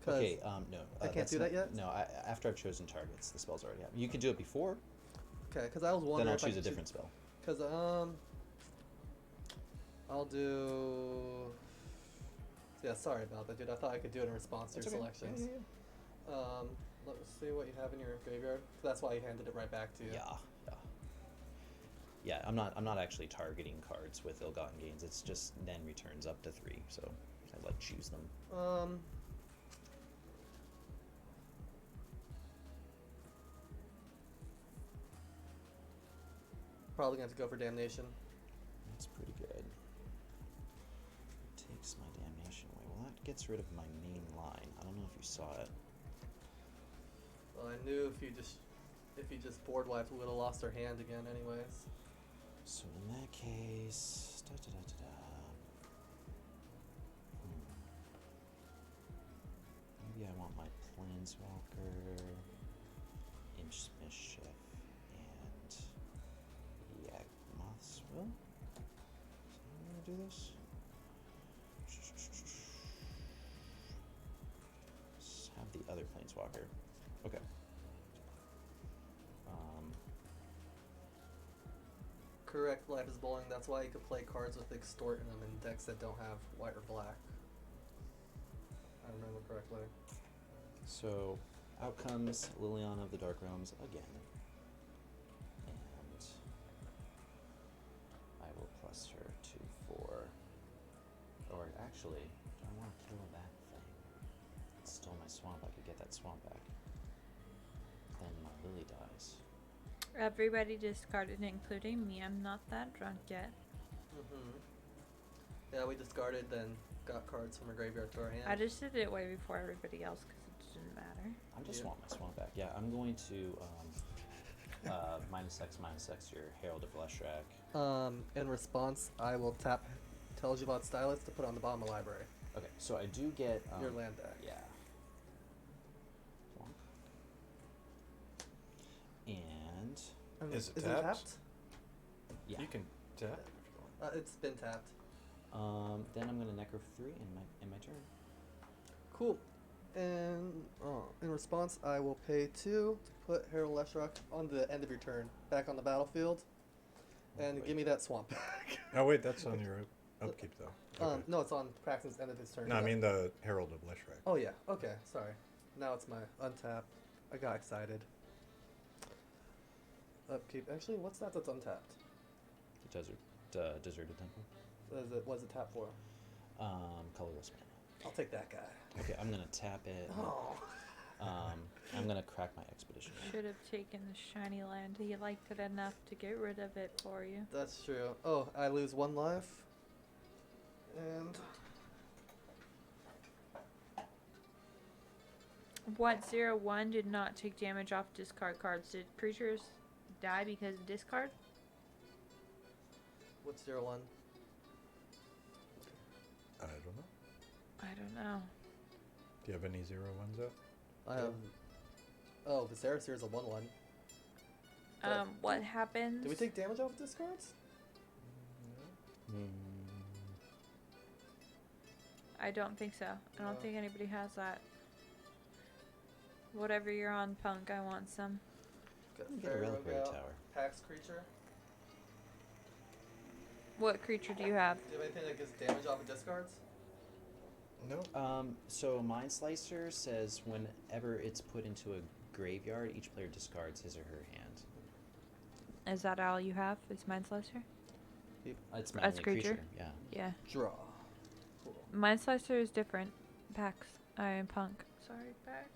A: 'Cause
C: Okay, no.
A: I can't
C: that's
A: do that
C: not-
A: yet?
C: No, after I've chosen targets, the spell's already happened. You can do it before,
A: Okay, because I was wondering
C: then I'll
A: if I
C: choose a
A: could
C: different spell.
A: Because, I'll do... Yeah, sorry about that, dude. I thought I could do it in response to
C: That's
A: your
C: okay.
A: selections. Let's see what you have in your graveyard. That's why he handed it right back to you.
C: Yeah, I'm not actually targeting cards with Ill-Gotten Gains. It's just then returns up to 3, so I like choose them.
A: Probably going to have to go for Damnation.
C: That's pretty good. Takes my Damnation away. Well, that gets rid of my main line. I don't know if you saw it.
A: Well, I knew if you just board wiped, we would have lost our hand again anyways.
C: So in that case, maybe I want my Planeswalker, Imps Mischief, and Yawgmoth's Will. So I'm gonna do this. Let's have the other Planeswalker. Okay.
A: Correct, life is bowling. That's why you could play cards with Extort in them in decks that don't have white or black. I remember correctly.
C: So, out comes Liliana of the Dark Realms again. And I will plus her to 4. Or actually, do I want to kill that thing? It stole my swamp. I could get that swamp back. Then my Lily dies.
D: Everybody discarded, including me. I'm not that drunk yet.
A: Yeah, we discarded, then got cards from our graveyard to our hand.
D: I just did it way before everybody else because it didn't matter.
C: I just
A: Yeah.
C: want my swamp back. Yeah, I'm going to -X your Herald of Leshrac.
A: In response, I will tap Telgivat Stylus to put on the bottom of the library.
C: Okay, so I do get
A: Your land deck.
C: Yeah. Swamp. And
B: Is it
A: Is
B: tapped?
A: it tapped?
C: Yeah.
B: You can tap.
A: It's been tapped.
C: Then I'm gonna Necro 3 in my turn.
A: Cool. And in response, I will pay 2 to put Herald Leshrock on the end of your turn, back on the battlefield, and
C: Wait.
A: give me that swamp back.
B: Oh wait, that's on your upkeep though. Okay.
A: No, it's on Praxton's end of his turn.
B: No, I mean the Herald of Leshrac.
A: Oh yeah. Okay. Sorry. Now it's my untap. I got excited. Upkeep. Actually, what's that that's untapped?
C: The Deserted Temple.
A: What's it tap for?
C: Colorless mana.
A: I'll take that guy.
C: Okay, I'm gonna tap it.
A: Oh.
C: I'm gonna crack my expedition.
D: Should have taken the shiny land. He liked it enough to get rid of it for you.
A: That's true. Oh, I lose 1 life. And
D: What 0/1 did not take damage off discard cards? Did creatures die because of discard?
A: what's 0/1?
B: I don't know.
D: I don't know.
B: Do you have any 0/1s out?
A: I have. Oh, Viserys here is a 1/1.
D: What happens?
A: Do we take damage off discards?
D: I don't think so. I don't
A: No.
D: think anybody has that. Whatever you're on, Punk, I want some.
A: Got
C: Get a
A: Fairy
C: Reliquary
A: Rogue out,
C: Tower.
A: Pax creature.
D: What creature do you have?
A: Do you have anything that gives damage off of discards?
B: No.
C: So Mind Slicer says whenever it's put into a graveyard, each player discards his or her hand.
D: Is that all you have? Is Mind Slicer?
C: It's my
D: As
C: only
D: creature?
C: Yeah.
D: Yeah.
A: Draw. Cool.
D: Mind Slicer is different. Pax. I am Punk. Sorry, Pax.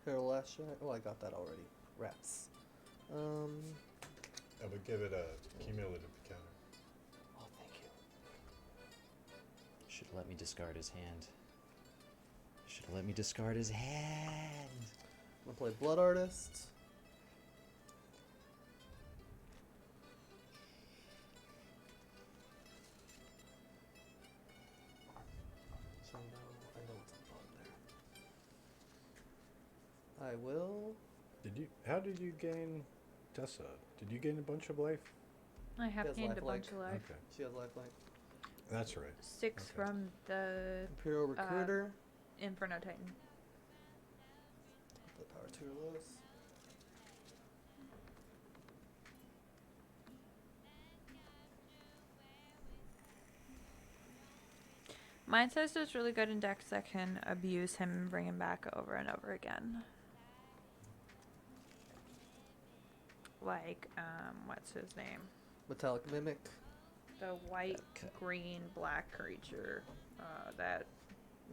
A: Herald Leshrac. Oh, I got that already. Rats.
B: I would give it a cumulative counter.
A: Oh, thank you.
C: Should have let me discard his hand. Should have let me discard his hand.
A: I'm gonna play Blood Artist. So now I know what's on the bottom there. I will.
B: How did you gain Tessa? Did you gain a bunch of life?
D: I have
A: Has
D: gained a
A: lifelink.
D: bunch of life.
B: Okay.
A: She has lifelink.
B: That's right.
D: 6
B: Okay.
D: from the
A: Imperial Recruiter.
D: Inferno Titan.
A: The power 2 or less.
D: Mind Slicer is really good in decks that can abuse him and bring him back over and over again. Like, what's his name?
A: Metallic Mimic.
D: The white, green, black creature that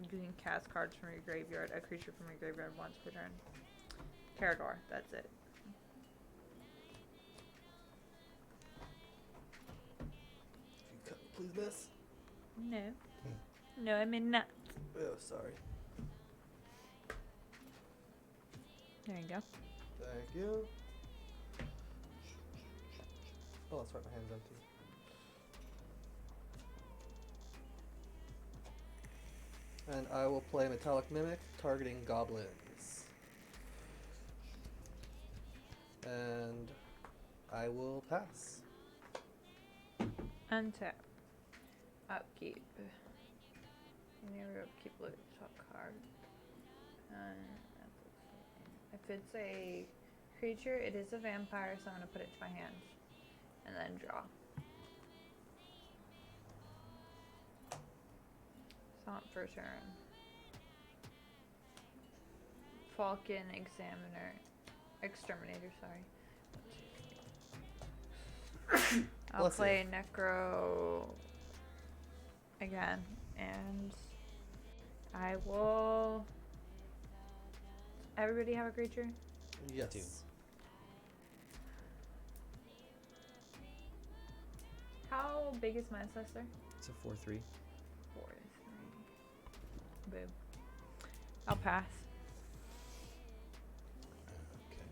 D: you can cast cards from your graveyard, a creature from your graveyard once per turn. Carador, that's it.
A: If you cut, please miss.
D: No. No, I mean not.
A: Oh, sorry.
D: There you go.
A: Thank you. Oh, that's right, my hand's empty. And I will play Metallic Mimic, targeting goblins. And I will pass.
D: Untap. Upkeep. Near upkeep, look at the top card. If it's a creature, it is a vampire, so I'm going to put it to my hand. And then draw. Stomp for turn. Falcon Exterminator, sorry. I'll
A: Bless you.
D: play Necro again, and I will. Everybody have a creature?
A: Yes.
C: do.
D: How big is Mind Slicer?
C: It's a 4/3.
D: 4 to 3. Boom. I'll pass.
B: Okay.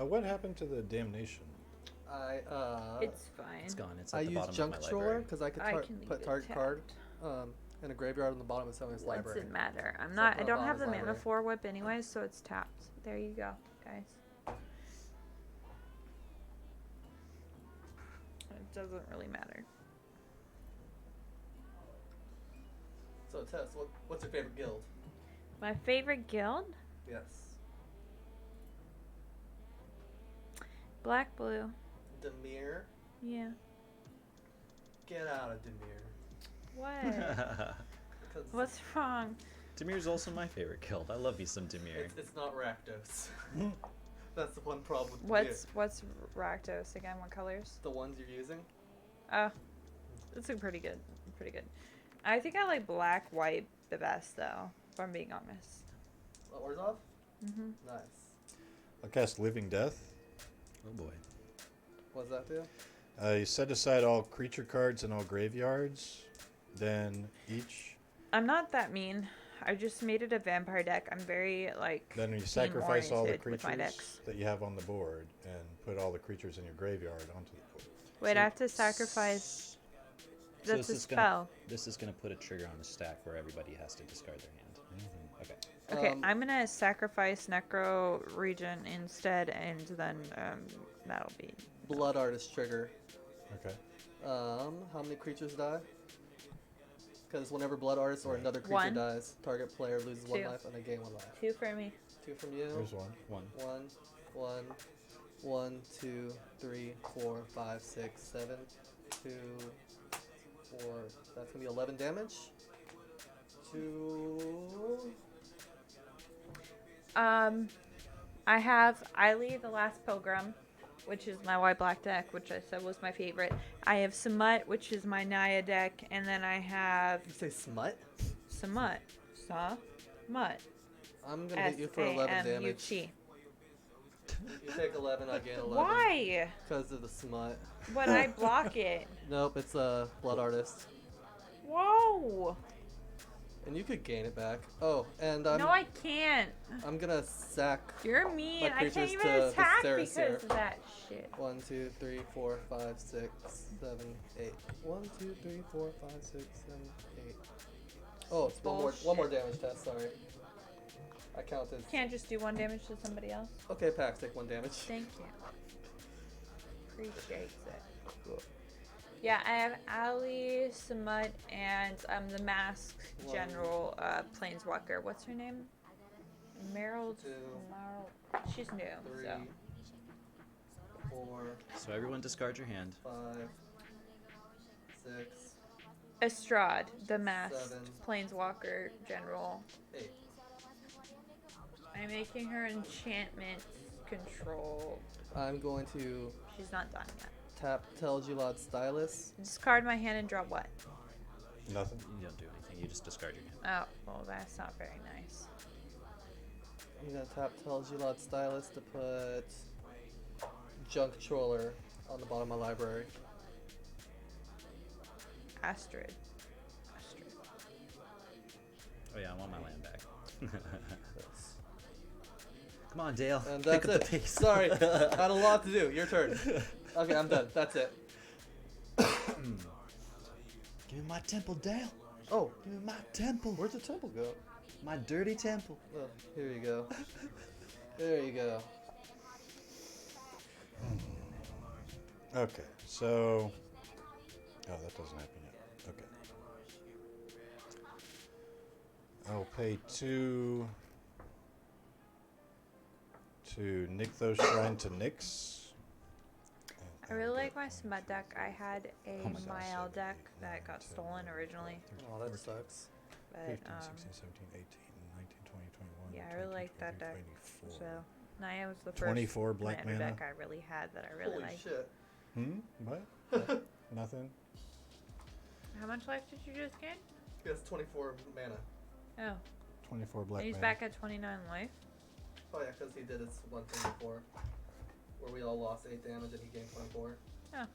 B: What happened to the damnation?
D: It's fine.
C: It's gone. It's
A: I
C: at the
A: use
C: bottom
A: Junk
C: of my
A: Troller
C: library.
A: because I could
D: I can leave
A: put
D: it
A: target
D: tapped.
A: card in a graveyard on the bottom of someone's
D: What's
A: library.
D: it matter? I'm
A: So
D: not.
A: put
D: I
A: it
D: don't
A: on
D: have
A: his
D: the mana
A: library.
D: 4 whip anyways, so it's tapped. There you go, guys. It doesn't really matter.
A: So Tess, what's your favorite guild?
D: My favorite guild?
A: Yes.
D: Black Blue.
A: Demir.
D: Yeah.
A: Get out of Demir.
D: What?
A: Because
D: What's wrong?
C: Demir's also my favorite guild. I love you some Demir.
A: it's not Rakdos. That's the one problem with Demir.
D: What's Rakdos again? What colors?
A: The ones you're using?
D: Oh, it's a pretty good. I think I like black white the best though, if I'm being honest.
A: Orzhov?
D: Mhm.
A: Nice.
B: I'll cast Living Death.
C: Oh boy.
A: What does that do?
B: You set aside all creature cards in all graveyards. Then each.
D: I'm not that mean. I just made it a vampire deck. I'm very like.
B: Then you sacrifice all the
D: game-oriented with my
B: creatures
D: decks.
B: that you have on the board and put all the creatures in your graveyard onto the board.
D: Wait,
C: So-
D: I have to sacrifice.
C: So
D: That's
C: this
D: a
C: is gonna-
D: spell.
C: This is going to put a trigger on the stack where everybody has to discard their hand. Okay.
D: Okay, I'm gonna sacrifice Necro Regent instead, and then that'll be.
A: Blood Artist trigger.
B: Okay.
A: How many creatures die? Because whenever Blood Artist or another creature
D: One.
A: dies, target player loses 1
D: Two.
A: life and they gain 1 life.
D: 2 for me.
A: 2 from you.
B: There's one.
C: 1.
A: 2, 3, 4, 5, 6, 7. 2, 4. That's gonna be 11 damage. 2.
D: I have Eiley, the Last Pilgrim, which is my white-black deck, which I said was my favorite. I have Samut, which is my Naya deck, and then I have
A: You say smut?
D: Samut. Samut.
A: I'm gonna hit you for 11 damage.
D: S-A-M-U-T.
A: You take 11, I gain 11.
D: Why?
A: Because of the smut.
D: But I block it.
A: Nope, it's a Blood Artist.
D: Whoa.
A: And you could gain it back. Oh, and
D: No, I can't.
A: I'm gonna sack
D: You're mean.
A: my
D: I can't
A: creatures
D: even
A: to the
D: attack
A: Saracer.
D: because of that shit.
A: 1, 2, 3, 4, 5, 6, 7, 8. 1, 2, 3, 4, 5, 6, 7, 8. Oh, it's one more
D: Bullshit.
A: damage test, sorry. I counted.
D: Can't just do 1 damage to somebody else.
A: Okay, Pax, take 1 damage.
D: Thank you. Appreciate it. Yeah, I have Ali, Samut, and the Masked General Planeswalker. What's her name? Meryl.
A: 2,
D: She's new,
A: 3,
D: so.
A: 4,
C: So everyone discard your hand.
A: 5, 6,
D: Estrad, the Masked
A: 7.
D: Planeswalker General.
A: 8.
D: I'm making her enchantment control.
A: I'm going to
D: She's not done yet.
A: tap Telgelod Stylus.
D: Discard my hand and draw what?
B: Nothing.
C: You don't do anything. You just discard your hand.
D: Oh, well, that's not very nice.
A: I'm gonna tap Telgelod Stylus to put Junk Troller on the bottom of my library.
D: Astrid.
C: Oh yeah, I want my land back.
A: Yes.
C: Come on, Dale.
A: And
C: Pick
A: that's
C: up
A: it.
C: the pace.
A: Sorry, I had a lot to do. Your turn. Okay, I'm done. That's it.
C: Give me my temple, Dale.
A: Oh,
C: Give me my temple.
A: where'd the temple go?
C: My dirty temple.
A: Oh, here you go. There you go.
B: Okay, so. Oh, that doesn't happen yet. Okay. I'll pay 2 to Nykthos Shrine to Nyx.
D: I really like my Smut deck. I had a
B: Oh my gosh,
D: Mael
B: 7,
D: deck
B: 8,
D: that
B: 9,
D: got
B: 10,
D: stolen
B: 11,
D: originally.
A: Oh, that sucks.
B: 15,
D: But
B: 16, 17, 18, 19, 20, 21.
D: yeah, I really like that deck.
B: 24.
D: So Naya was the first
B: 24 black
D: commander
B: mana.
D: deck I really had that I really
A: Holy
D: liked.
A: shit.
B: What? Nothing?
D: How much life did you just gain?
A: He has 24 mana.
D: Oh,
B: 24 black
D: and he's
B: mana.
D: back at 29 life.
A: Oh yeah, because he did his one thing before, where we all lost 8 damage and he gained 24.
D: Oh,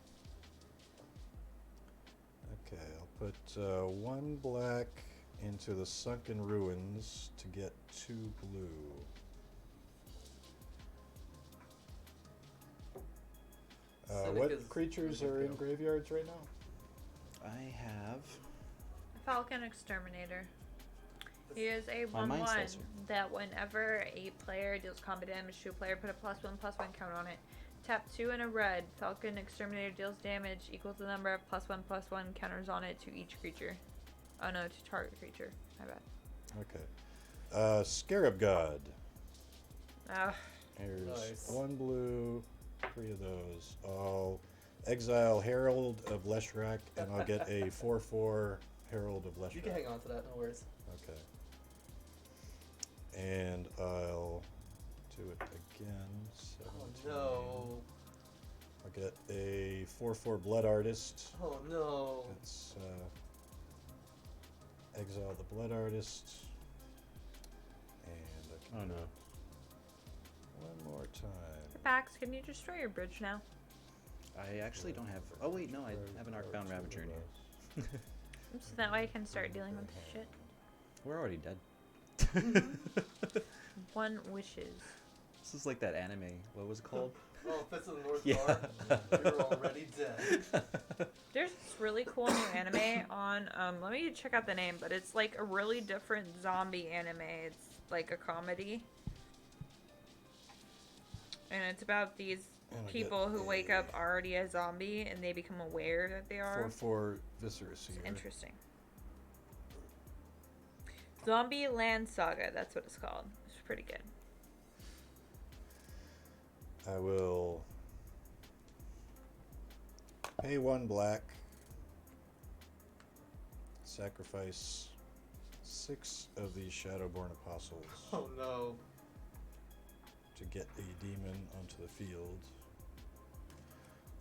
B: Okay, I'll put 1 black into the Sunken Ruins to get 2 blue.
A: Civic
B: what
A: is
B: creatures
A: really
B: are in
A: good.
B: graveyards right now?
C: I have.
D: Falcon Exterminator. He is a
C: My mind
D: 1/1
C: slicer.
D: that whenever a player deals combat damage to a player, put a +1/+1 count on it. Tap 2 in a red. Falcon Exterminator deals damage equal to the number of +1/+1 counters on it to each creature. Oh no, to target creature. My bad.
B: Okay. Scarab God.
D: Ah,
B: Here's
A: Nice.
B: 1 blue, 3 of those. I'll exile Herald of Leshrac, and I'll get a 4/4 Herald of Leshrac.
A: You can hang on to that, no worries.
B: Okay. And I'll do it again. 17.
A: No.
B: I'll get a 4/4 Blood Artist.
A: Oh no.
B: Let's exile the Blood Artist. And I can
C: Oh
B: do
C: no.
B: it one more time.
D: Pax, can you destroy your bridge now?
C: I actually don't have. Oh wait, no, I have an Arcbound Ravager in here.
D: So that way I can start dealing with this shit.
C: We're already dead.
D: One wishes.
C: This is like that anime. What was it called?
A: Oh, Fist of the North
C: Yeah.
A: Star. You're already dead.
D: There's this really cool new anime on, let me check out the name, but it's like a really different zombie anime. It's like a comedy. And it's about these
B: And I
D: people
B: get
D: who wake up already a zombie and they become aware that they are.
B: 4/4 Viscera Seer.
D: Interesting. Zombie Land Saga, that's what it's called. It's pretty good.
B: I will pay 1 black, sacrifice 6 of these Shadowborn Apostles
A: Oh no.
B: to get a demon onto the field.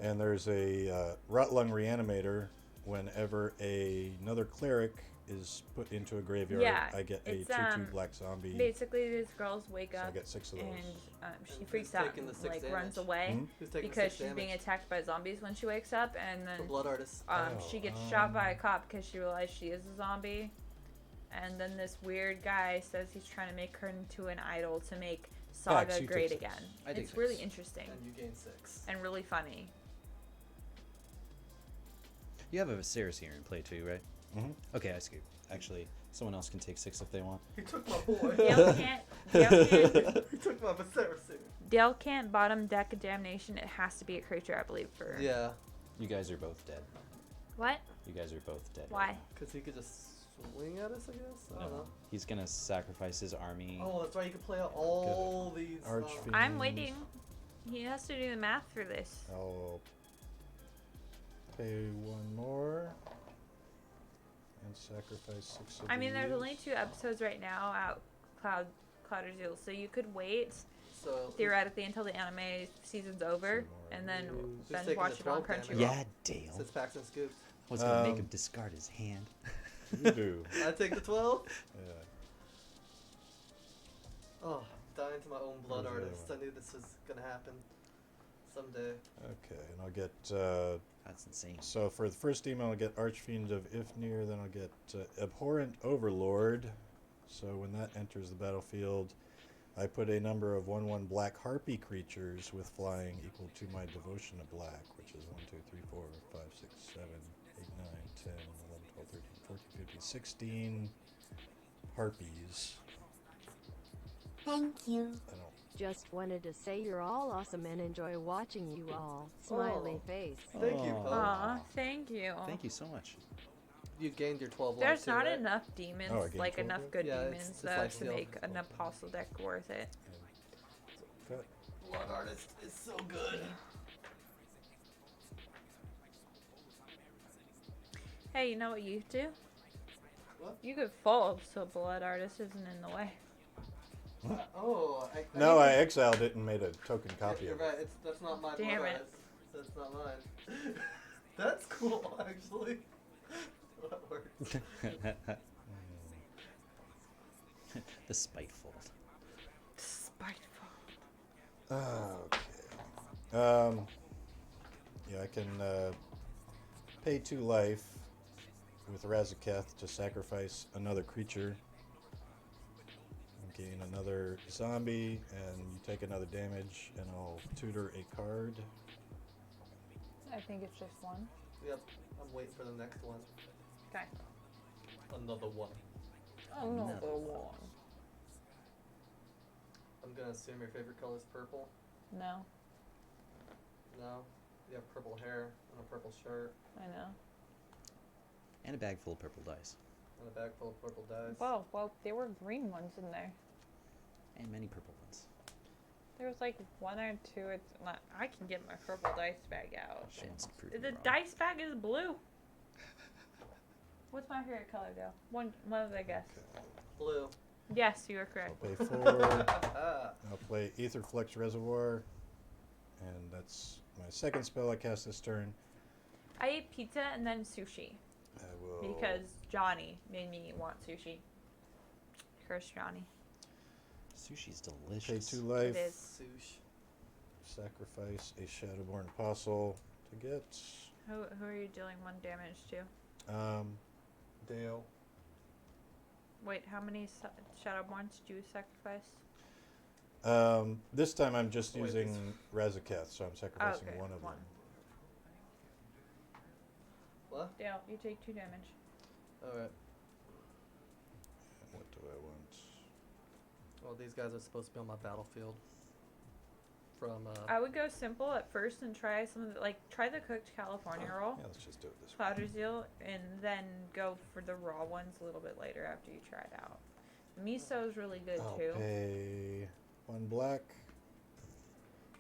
B: And there's a Rotlung Reanimator. Whenever another cleric is put into a graveyard,
D: Yeah,
B: I get a
D: it's,
B: 2/2 black zombie.
D: Basically, these girls wake
B: So I
D: up
B: get 6 of those.
D: and she
A: And
D: freaks
A: who's
D: out
A: taking
D: and
A: the 6
D: like runs
A: damage?
D: away
B: Hmm?
A: Who's taking
D: because
A: 6
D: she's being
A: damage?
D: attacked by zombies when she wakes up, and
A: The
D: then
A: Blood Artist.
D: she gets
B: Oh,
D: shot by a cop because she realized she is a zombie. And then this weird guy says he's trying to make her into an idol to make Saga
B: Pax, you
D: great
B: take 6.
D: again.
C: I take
D: It's really
C: 6.
D: interesting
A: And you gain 6.
D: and really funny.
C: You have a Viserys here in play too, right?
B: Mhm.
C: Okay, I skip. Actually, someone else can take 6 if they want.
A: He took my boy.
D: Dale can't.
A: He took my Viserys.
D: Dale can't bottom deck a damnation. It has to be a creature, I believe. For
A: Yeah,
C: You guys are both dead.
D: what?
C: You guys are both dead.
D: Why?
A: because he could just swing at us, I guess? I don't know.
C: He's gonna sacrifice his army.
A: Oh, that's right. You can play out all these.
B: Archfiend.
D: I'm waiting. He has to do the math for this.
B: I'll pay 1 more and sacrifice 6 of
D: I mean, there's
B: these.
D: only 2 episodes right now out Cloud or Zeal, so you could wait
A: So
D: theoretically until the anime season's over
B: Some more
D: and then
B: of these.
A: Who's
D: binge
A: taking
D: watch
A: the
D: it on
A: 12 damage?
D: Crunchyroll.
C: Yeah, Dale.
A: Since Paxton scooped.
C: I was gonna make him
B: Um,
C: discard his hand.
B: You do.
A: I take the 12.
B: Yeah.
A: Oh, dying to my own blood
B: Where's the other
A: artist.
B: one?
A: I knew this was gonna happen someday.
B: Okay, and I'll get.
C: That's insane.
B: So for the first demon, I'll get Archfiend of Ifnir. Then I'll get Abhorrent Overlord. So when that enters the battlefield, I put a number of 1/1 black harpy creatures with flying equal to my devotion of black, which is 1, 2, 3, 4, 5, 6, 7, 8, 9, 10, 11, 12, 13, 14, 15, 16 harpies.
G: Thank you.
B: I don't.
G: Just wanted to say you're all awesome and enjoy watching you all. Smiley
A: Oh.
G: face.
A: Thank you,
C: Aw.
A: Poe.
D: Aw, thank you.
C: Thank you so much.
A: You gained your 12 life
D: There's
A: too,
D: not
A: right?
D: enough demons,
B: Oh, I gained
D: like
B: 12
D: enough
B: life?
D: good
A: Yeah,
D: demons
A: it's
D: though
A: life
D: to
A: steal.
D: make an apostle deck worth it.
B: Cut.
A: Blood artist is so good.
D: Hey, you know what you do?
A: What?
D: You could fold so Blood Artist isn't in the way.
A: Oh,
B: No, I exiled it and made a token copy
A: You're
B: of it.
A: right. That's not my
D: Damn
A: blood
D: it.
A: artist. That's not mine. That's cool, actually. That works.
C: The spiteful.
D: Spiteful.
B: Okay. Yeah, I can pay 2 life with Razaketh to sacrifice another creature. And gain another zombie, and you take another damage, and I'll tutor a card.
D: I think it's just one.
A: Yep, I'm waiting for the next one.
D: Okay.
A: Another one.
D: Another one.
A: I'm gonna assume your favorite color is purple.
D: No,
A: No? You have purple hair and a purple shirt
D: I know.
C: And a bag full of purple dice.
A: and a bag full of purple dice.
D: Well, there were green ones in there.
C: And many purple ones.
D: There was like one or two. It's not. I can get my purple dice bag out.
C: Shan's proving
D: The
C: wrong.
D: dice bag is blue. What's my favorite color, though? One other guess.
A: Blue.
D: Yes, you are
B: I'll
D: correct.
B: pay 4. I'll play Aetherflux Reservoir. And that's my second spell I cast this turn.
D: I ate pizza and then sushi
B: I will
D: because Johnny made me want sushi. Curse Johnny.
C: Sushi's
B: pay
C: delicious.
B: 2 life.
D: It is.
A: Sush.
B: Sacrifice a Shadowborn Apostle to get
D: Who are you dealing 1 damage to?
B: Dale.
D: Wait, how many Shadowborns do you sacrifice?
B: This time I'm just
A: Wait,
B: using Razaketh, so I'm sacrificing
D: okay,
B: one of
D: one.
B: them.
A: What?
D: Dale, you take 2 damage.
A: Alright.
B: And what do I want?
A: Well, these guys are supposed to be on my battlefield. From,
D: I would go simple at first and try some of the, try the cooked California roll,
B: Yeah, let's just do it this way.
D: Clouder Zeal, and then go for the raw ones a little bit later after you try it out. Miso is really good
B: I'll
D: too.
B: pay 1 black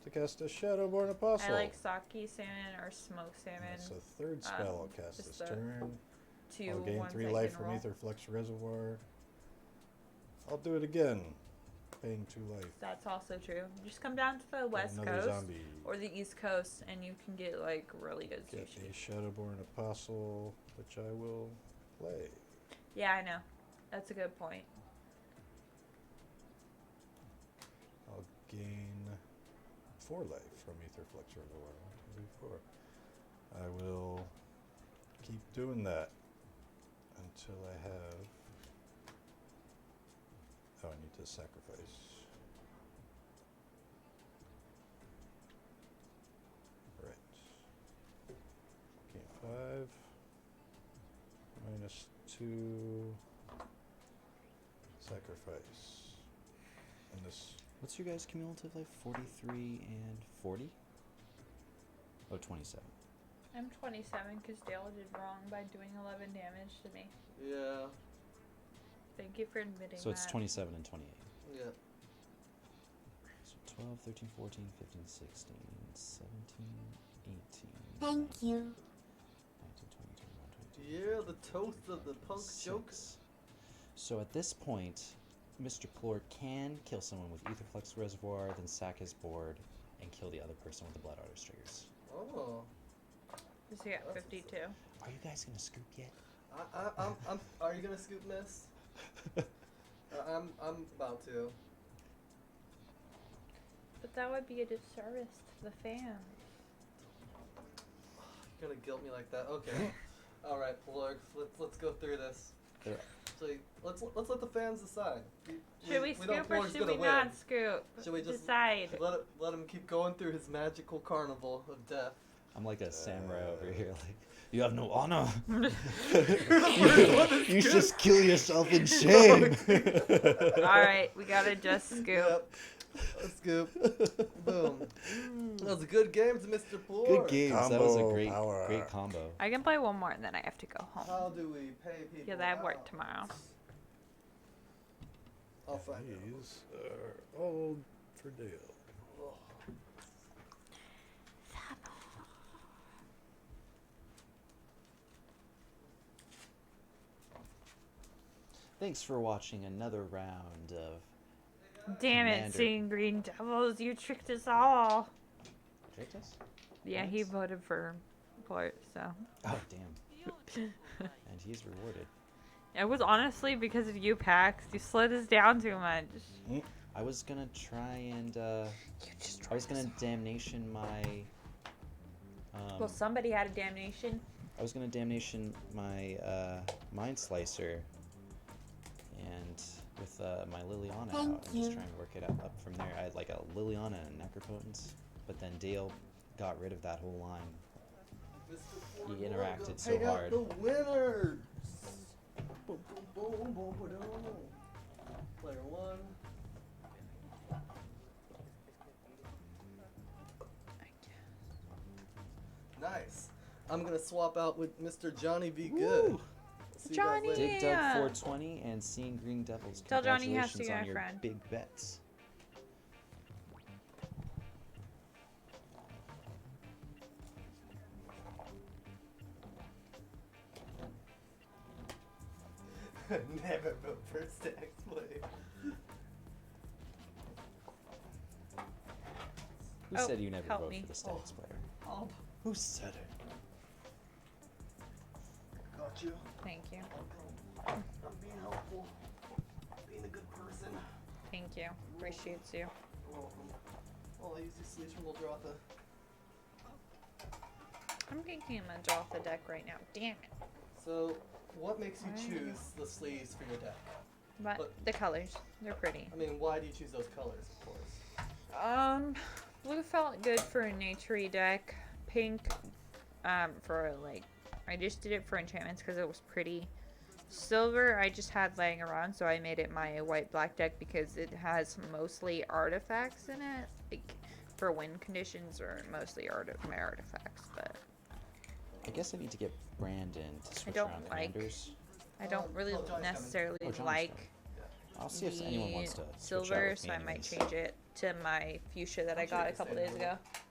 B: to cast a Shadowborn Apostle.
D: I like sake salmon or smoked salmon.
B: That's a 3rd spell I'll cast
D: just
B: this
D: the
B: turn.
D: 2
B: I'll gain
D: ones
B: 3
D: I
B: life
D: can
B: from
D: roll.
B: Aetherflux Reservoir. I'll do it again, paying 2 life.
D: That's also true. Just come down to the West
B: Another
D: Coast
B: zombie.
D: or the East Coast, and you can get really good
B: Get
D: sushi.
B: a Shadowborn Apostle, which I will play.
D: Yeah, I know. That's a good point.
B: I'll gain 4 life from Aetherflux Reservoir. 1, 2, 3, 4. I will keep doing that until I have. Oh, I need to sacrifice. Right. Gain 5. Minus 2. Sacrifice. And this.
C: What's your guys' cumulative life? 43 and 40? Oh, 27.
D: I'm 27 because Dale did wrong by doing 11 damage to me.
A: yeah.
D: Thank you for admitting
C: So it's
D: that.
C: 27 and 28.
A: Yeah.
C: So 12, 13, 14, 15, 16, 17, 18.
H: Thank you.
C: 19, 20, 21, 22.
A: Yeah, the toast of the punk joke.
C: 6. So at this point, Mr. Plord can kill someone with Aetherflux Reservoir, then sack his board, and kill the other person with the Blood Artist triggers.
A: Oh.
D: Because he got
A: That's
D: 52.
C: Are you guys gonna scoop yet?
A: I'm are you gonna scoop, miss? I'm about to.
D: But that would be a disservice to the fans.
A: You're gonna guilt me like that. Okay. All right, Plurg. Let's go through this.
C: There-
A: Actually, let's let the fans decide.
D: Should we
A: know
D: scoop or
A: Plurg's
D: should
A: gonna
D: we
A: win.
D: not scoop?
A: Should we just
D: decide?
A: let him keep going through his magical carnival of death?
C: I'm like a samurai over here, like, you have no honor.
A: You
C: You just kill yourself in shame.
D: Alright, we gotta just scoop.
A: Yep. Let's scoop. Boom. That was a good game to Mr. Plurg.
C: Good games. That was a
B: Combo
C: great,
B: power.
C: great combo.
D: I can play one more and then I have to go home.
A: How do we pay people?
D: Because I have work
A: out?
D: tomorrow.
A: I'll find out.
B: These are all for Dale.
C: Thanks for watching another round of
D: Damn it,
C: Commander.
D: Seeing Green Devils, you tricked us all.
C: Tritus?
D: Yeah, he voted for Port, so.
C: Oh, damn. And he's rewarded.
D: It was honestly because of you, Pax. You slowed us down too much.
C: I was gonna try and, I was gonna damnation my,
D: Well, somebody had a damnation.
C: I was gonna damnation my, Mind Slicer, and with, my Liliana
H: Thank
C: out, and just
H: you.
C: try and work it up from there. I had, like, a Liliana and a Necropotence, but then Dale got rid of that whole line He interacted so
A: Hang out
C: hard.
A: the winners. Boom, boom, boom, boom, boom. Player 1. Nice. I'm gonna swap out with Mr. JohnnyvGood.
C: Woo!
A: See you guys
D: Johnny!
A: later.
C: Dig Dug 420 and Seeing Green Devils.
D: Tell Johnny he has to
C: Congratulations
D: get
C: on
D: a
C: your
D: friend.
C: big bets.
A: Never vote for Stacks Play.
C: Who
D: Oh,
C: said you never
D: help
C: vote
D: me.
C: for the Stacks player?
A: Oh,
C: Who said it?
A: got you.
D: Thank you.
A: I'm being helpful. Being a good person.
D: Thank you. Appreciates you.
A: You're welcome. Oh, I use this Lich and we'll draw the.
D: I'm thinking I'm gonna draw off the deck right now. Damn it.
A: So, what makes you choose the sleeves for your deck?
D: But
A: Look.
D: the colors, they're pretty.
A: I mean, why do you choose those colors, of course?
D: Blue felt good for a naturey deck. Pink, for like, I just did it for enchantments because it was pretty. Silver, I just had laying around, so I made it my white-black deck because it has mostly artifacts in it. Like, for win conditions or mostly my artifacts, but
C: I guess I need to get Brandon to switch
D: don't
C: around
D: like-
C: commanders.
D: I don't really
A: Johnny's coming.
D: necessarily
C: Oh, Johnny's
D: like
C: coming. I'll see if anyone wants to switch out
D: silver,
C: with
D: so
C: me
D: I might
C: anyways.
D: change it to my fuchsia that I
A: I'm sure
D: got
A: you
D: a
A: can
D: couple
A: stay
D: days
A: in the
D: ago.